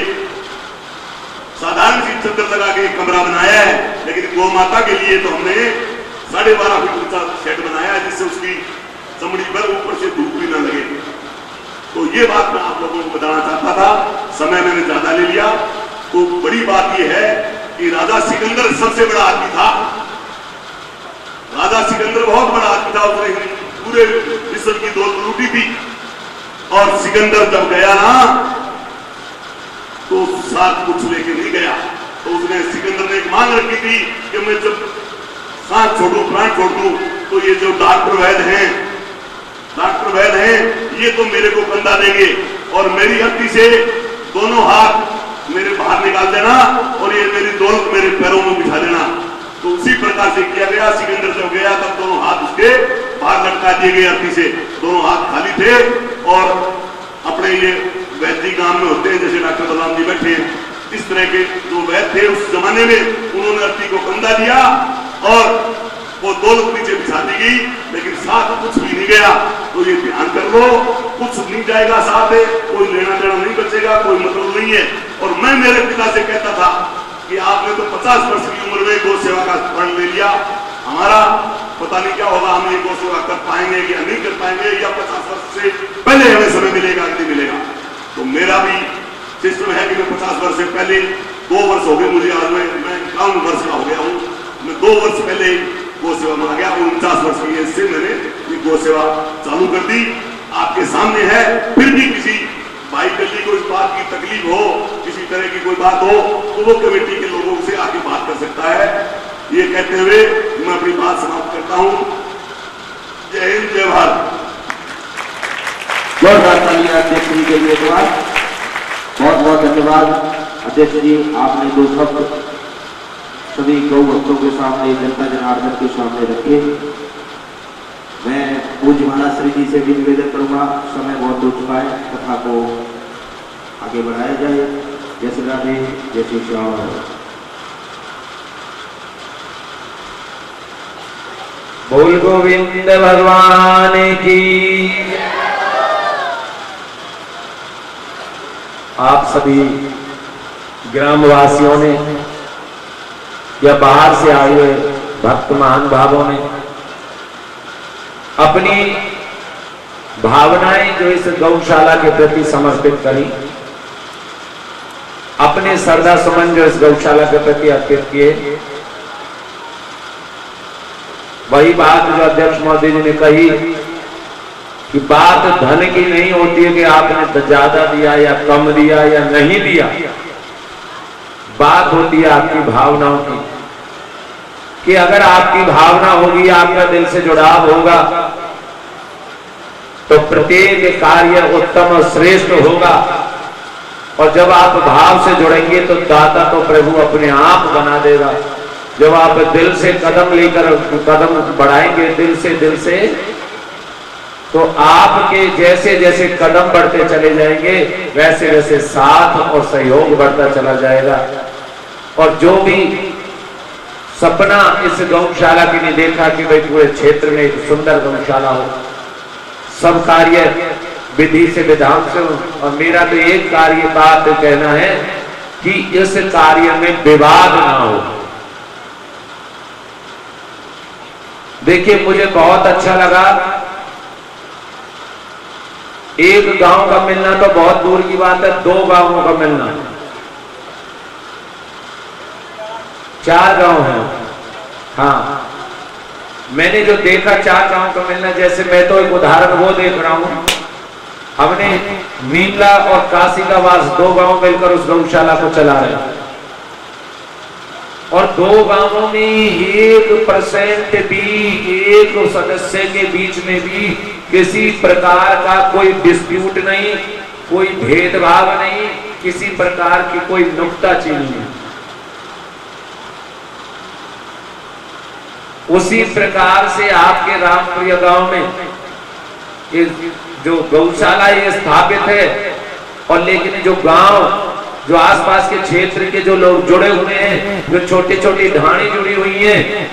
S3: साधारण सी चद्दर लगा के एक कमरा बनाया है, लेकिन गौ माता के लिए तो हमने 12.5 फीट ऊंचा शेड बनाया है, जिससे उसकी चमड़ी पर ऊपर से धूप भी न लगे। तो ये बात मैं आप लोगों को बताना चाहता था, समय मैंने ज्यादा ले लिया। तो बड़ी बात यह है कि राजा सिकंदर सबसे बड़ा आदमी था। राजा सिकंदर बहुत बड़ा आदमी था, उसने पूरे विश्व की दौलत लूटी थी। और सिकंदर जब गया ना तो साथ कुछ लेके नहीं गया, तो उसने सिकंदर ने एक मांग रखी थी कि मैं जब सांस छोड़ू, प्राण छोड़ दूं, तो ये जो डॉक्टर वैद हैं ये तो मेरे को कंधा देंगे, और मेरी हड्डी से दोनों हाथ मेरे बाहर निकाल देना, और ये मेरी दौलत मेरे पैरों में बिठा देना। तो उसी प्रकार से किया गया। सिकंदर जब गया तब दोनों हाथ उसके बाहर लटका दिए गए हड्डी से, दोनों हाथ खाली थे। और अपने ये वैद्य गांव में होते हैं, जैसे डॉक्टर बलराम जी बैठे हैं, इस तरह के जो वैद्य थे उस जमाने में, उन्होंने हड्डी को कंधा दिया और वो दौलत नीचे बिछा दी गई, लेकिन साथ कुछ भी नहीं गया। तो ये ध्यान कर लो, कुछ नहीं जाएगा साथ, कोई लेना देना नहीं बचेगा, कोई मतलब नहीं है। और मैं मेरे पिता से कहता था कि आपने तो 50 वर्ष की उम्र में गौ सेवा का प्रण ले लिया, हमारा पता नहीं क्या होगा, हम ये गौ सेवा कर पाएंगे या नहीं कर पाएंगे, या 50 वर्ष से पहले हमें समय मिलेगा कि नहीं मिलेगा। तो मेरा भी सिस्टम है कि मैं 50 वर्ष से पहले, 2 वर्ष हो गए मुझे, आज मैं 51 वर्ष का हो गया हूँ, मैं 2 वर्ष पहले गौ सेवा में आ गया। 49 वर्ष की एज से मैंने ये गौ सेवा चालू कर दी। आपके सामने है, फिर भी किसी भाई गली को इस बात की तकलीफ हो, किसी तरह की कोई बात हो, तो वो कमेटी के लोगों से आके बात कर सकता है। ये कहते हुए मैं अपनी बात समाप्त करता हूं। जय हिंद, जय भारत।
S2: जोरदार तालियां अध्यक्ष जी के लिए। बहुत बहुत धन्यवाद अध्यक्ष जी, आपने 2 शब्द सभी गौ भक्तों के सामने, जनता जनार्दन के सामने रखे। मैं पूज्य महाराज श्री जी से भी निवेदन करूंगा, समय बहुत हो चुका है, कथा को आगे बढ़ाया जाए। जय श्री राधे, जय श्री श्याम।
S1: बोल गोविंद भगवान की। आप सभी ग्रामवासियों ने या बाहर से आए हुए भक्त महानुभावों ने अपनी भावनाएं जो इस गौशाला के प्रति समर्पित करी, अपने श्रद्धा सुमन जो इस गौशाला के प्रति अर्पित किए, वही बात जो अध्यक्ष महोदय जी ने कही कि बात धन की नहीं होती है कि आपने ज्यादा दिया या कम दिया या नहीं दिया, बात होती है आपकी भावनाओं की। कि अगर आपकी भावना होगी, आपका दिल से जुड़ाव होगा, तो प्रत्येक कार्य उत्तम और श्रेष्ठ होगा। और जब आप भाव से जुड़ेंगे तो दाता तो प्रभु अपने आप बना देगा। जब आप दिल से कदम लेकर कदम बढ़ाएंगे, दिल से तो आपके जैसे जैसे कदम बढ़ते चले जाएंगे, वैसे वैसे साथ और सहयोग बढ़ता चला जाएगा। और जो भी सपना इस गौशाला की ने देखा कि भाई पूरे क्षेत्र में एक सुंदर गौशाला हो, सब कार्य विधि से विधान से हो, और मेरा तो एक कार्य बात कहना है कि इस कार्य में विवाद ना हो। देखिए, मुझे बहुत अच्छा लगा, एक गांव का मिलना तो बहुत दूर की बात है, 2 गांवों का मिलना, 4 गांव हैं। हाँ, मैंने जो देखा 4 गांव का मिलना, जैसे मैं तो एक उदाहरण वो देख रहा हूं, हमने मीनला और काशी का वास 2 गांव मिलकर उस गौशाला को चला रहे हैं, और 2 गांवों में 1% भी एक सदस्य के बीच में भी किसी प्रकार का कोई डिस्प्यूट नहीं, कोई भेदभाव नहीं, किसी प्रकार की कोई नुक्ताचीनी नहीं। उसी प्रकार से आपके रामपुरिया गांव में जो गौशाला ये स्थापित है, और लेकिन जो गांव, जो आसपास के क्षेत्र के जो लोग जुड़े हुए हैं, जो छोटी छोटी ढाणी जुड़ी हुई हैं,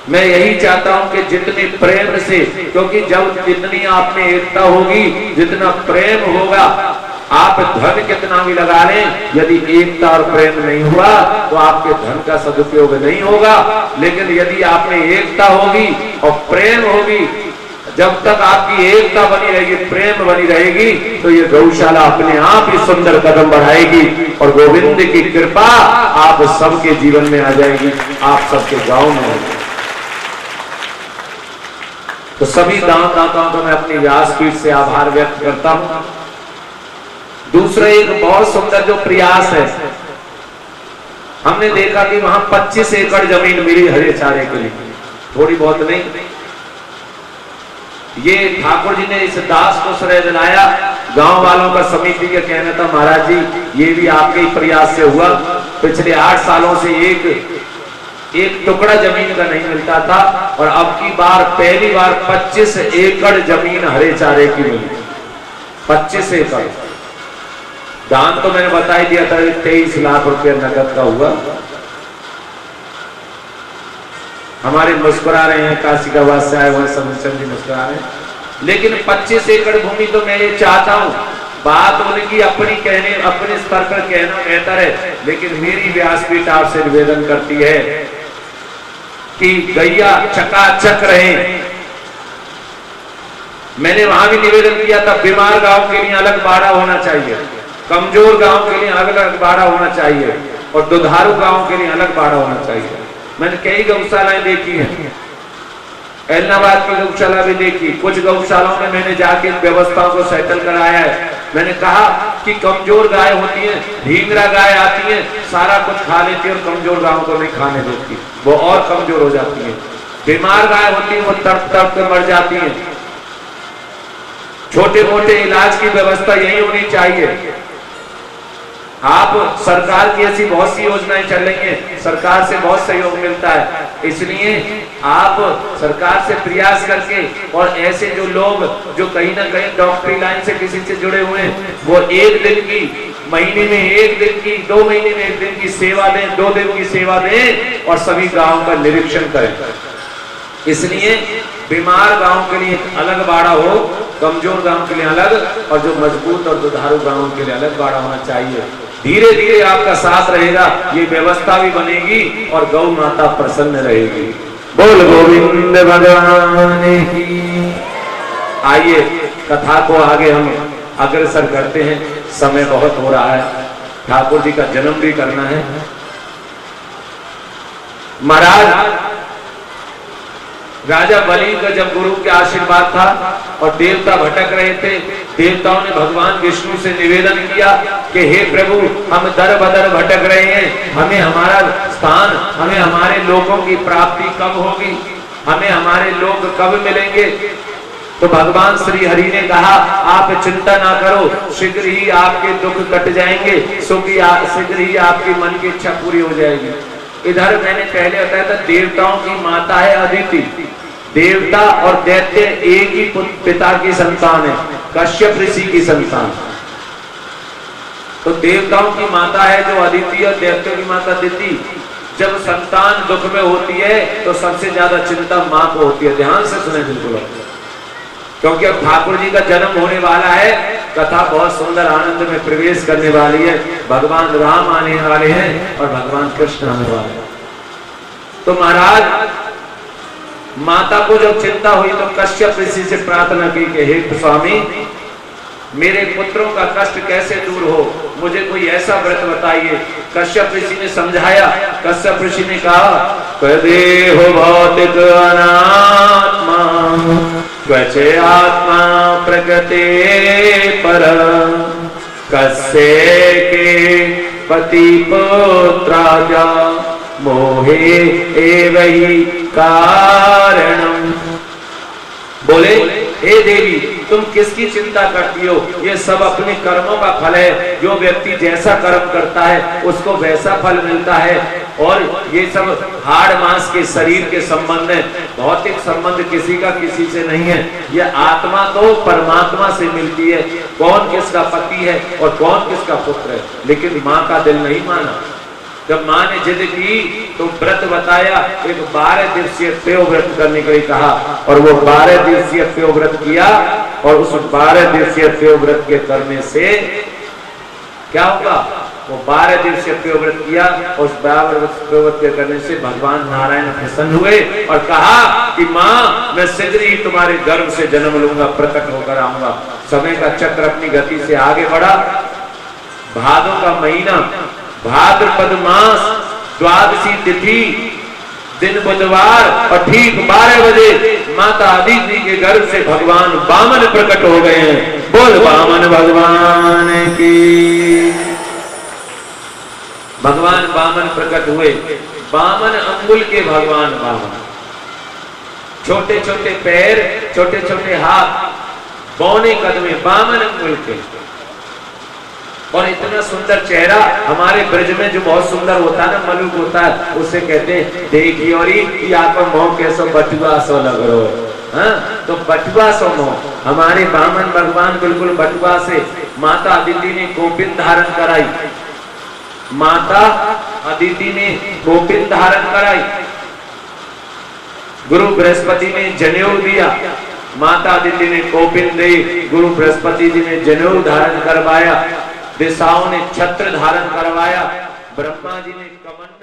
S1: मैं यही चाहता हूं कि जितने प्रेम से, क्योंकि जब जितनी आप में एकता होगी, जितना प्रेम होगा, आप धन कितना भी लगा लें, यदि एकता और प्रेम नहीं हुआ तो आपके धन का सदुपयोग नहीं होगा। लेकिन यदि आप में एकता होगी और प्रेम होगी, जब तक आपकी एकता बनी रहेगी, प्रेम बनी रहेगी, तो ये गौशाला अपने आप ही सुंदर कदम बढ़ाएगी और गोविंद की कृपा आप सबके जीवन में आ जाएगी, आप सबके गांव में आएगी। तो सभी दाताओं का मैं अपनी व्यासपीठ से आभार व्यक्त करता हूं। दूसरा एक बहुत सुंदर जो प्रयास है, हमने देखा कि वहां 25 एकड़ जमीन मिली हरे चारे के लिए, थोड़ी बहुत नहीं। ये ठाकुर जी ने इस दास को श्रेय दिलाया, गांव वालों का समिति का कहना था, महाराज जी ये भी आपके ही प्रयास से हुआ। पिछले 8 सालों से एक टुकड़ा जमीन का नहीं मिलता था, और अब की बार पहली बार 25 एकड़ जमीन हरे चारे की मिली। 25 एकड़ दान तो मैंने बता ही दिया था, 23 लाख रुपया नगद का हुआ। हमारे मुस्कुरा रहे हैं, काशी का वास्य आए हुए सब जी मुस्कुरा रहे हैं। लेकिन 25 एकड़ भूमि तो मैं ये चाहता हूँ, बात उनकी अपनी कहने अपने स्तर पर कहना बेहतर है, लेकिन मेरी व्यासपीठ आपसे निवेदन करती है कि गैया चकाचक रहे। मैंने वहां भी निवेदन किया था, बीमार गांव के लिए अलग बाड़ा होना चाहिए, कमजोर गांव के लिए अलग अलग बाड़ा होना चाहिए, और दुधारू गांव के लिए अलग बाड़ा होना चाहिए। मैंने कई गौशालाएं देखी हैं, ऐलनाबाद की गौशाला भी देखी, कुछ गौशालाओं में मैंने जाके व्यवस्थाओं को सेटल कराया है। मैंने कहा कि कमजोर गाय होती है, ढींगरा गाय आती है, सारा कुछ खा लेती है और कमजोर गायों को नहीं खाने देती, वो और कमजोर हो जाती है। बीमार गाय होती है, वो तड़प तड़प कर मर जाती है। छोटे मोटे इलाज की व्यवस्था यही होनी चाहिए। आप सरकार की ऐसी बहुत सी योजनाएं चल रही हैं, सरकार से बहुत सहयोग मिलता है, इसलिए आप सरकार से प्रयास करके, और ऐसे जो लोग जो कहीं ना कहीं डॉक्टरी लाइन से किसी से जुड़े हुए हैं, वो एक दिन की, महीने में एक दिन की, 2 महीने में एक दिन की सेवा दें, 2 दिन की सेवा दें, और सभी गांव का निरीक्षण करें। इसलिए बीमार गांव के लिए अलग बाड़ा हो, कमजोर गांव के लिए अलग, और जो मजबूत और दुधारू गांव के लिए अलग बाड़ा होना चाहिए। धीरे धीरे आपका साथ रहेगा, ये व्यवस्था भी बनेगी और गौ माता प्रसन्न रहेगी। बोल गोविंद भगवान की। आइए कथा को आगे हम अग्रसर करते हैं, समय बहुत हो रहा है, ठाकुर जी का जन्म भी करना है। महाराज राजा बलि का जब गुरु के आशीर्वाद था और देवता भटक रहे थे, देवताओं ने भगवान विष्णु से निवेदन किया कि हे प्रभु, हम दर बदर भटक रहे हैं, हमें हमारा स्थान, हमें हमारे लोगों की प्राप्ति कब होगी, हमें हमारे लोग कब मिलेंगे। तो भगवान श्री हरि ने कहा, आप चिंता ना करो, शीघ्र ही आपके दुख कट जाएंगे, शीघ्र ही आपकी मन की इच्छा पूरी हो जाएगी। इधर मैंने पहले बताया था, देवताओं की माता है अदिति, देवता और दैत्य एक ही पिता की संतान है, कश्यप ऋषि की संतान। तो देवताओं की माता है जो अदिति और दैत्यों की माता दिति। जब संतान दुख में होती है तो सबसे ज्यादा चिंता मां को होती है। ध्यान से सुने बिल्कुल, क्योंकि अब ठाकुर जी का जन्म होने वाला है, कथा बहुत सुंदर आनंद में प्रवेश करने वाली है। भगवान राम आने वाले हैं और भगवान कृष्ण आने वाले हैं। तो महाराज माता को जब चिंता हुई तो कश्यप ऋषि से प्रार्थना की कि हे स्वामी, मेरे पुत्रों का कष्ट कैसे दूर हो, मुझे कोई ऐसा व्रत बताइए। कश्यप ऋषि ने समझाया। कश्यप ऋषि ने कहा, कदे हो भौतिक अनात्मा, क्वचे आत्मा प्रकृते पर, कस्य के पति पुत्राजा, मोहे एवहि कारणम। बोले, हे देवी, तुम किसकी चिंता करती हो? ये सब अपने कर्मों का फल है। जो व्यक्ति जैसा कर्म करता है उसको वैसा फल मिलता है। और ये सब हाड़ मांस के शरीर के संबंध है, भौतिक संबंध किसी का किसी से नहीं है। ये आत्मा तो परमात्मा से मिलती है। कौन किसका पति है और कौन किसका पुत्र है, लेकिन माँ का दिल नहीं माना। जब माँ ने जिद की तो व्रत बताया, एक 12 दिवसीय पेय व्रत करने के लिए कहा, और वो 12 दिवसीय पेय व्रत किया। और उस 12 दिवसीय पेय व्रत के करने से क्या होगा? वो 12 दिवसीय पेय व्रत किया, और उस 12 पेय व्रत के करने से भगवान नारायण प्रसन्न हुए और कहा कि माँ, मैं शीघ्र ही तुम्हारे गर्भ से जन्म लूंगा, प्रकट होकर आऊंगा। समय का चक्र अपनी गति से आगे बढ़ा। भादों का महीना, भाद्रपद मास, द्वादशी तिथि, दिन बुधवार, और ठीक 12 बजे माता अदिति के गर्भ से भगवान वामन प्रकट हो गए हैं। बोल वामन भगवान की। भगवान वामन प्रकट हुए। वामन अंगुल के भगवान वामन, छोटे छोटे पैर, छोटे छोटे हाथ, बौने कदमे, वामन अंगुल के, और इतना सुंदर चेहरा। हमारे ब्रज में जो बहुत सुंदर होता है ना, मलुक होता है, उसे कहते हैं देखिए और आपका मोह कैसा बटुआ सो लग रहा है। हाँ, तो बटुआ सो मोह। हमारे वामन भगवान बिल्कुल बटुआ से। माता अदिति ने गोपिन धारण कराई, माता अदिति ने गोपिन धारण कराई। गुरु बृहस्पति ने जनेऊ दिया, माता अदिति ने कौपिन दी, गुरु बृहस्पति जी ने जनेऊ धारण करवाया, दिशाओं ने छत्र धारण करवाया, ब्रह्मा जी ने कमंडल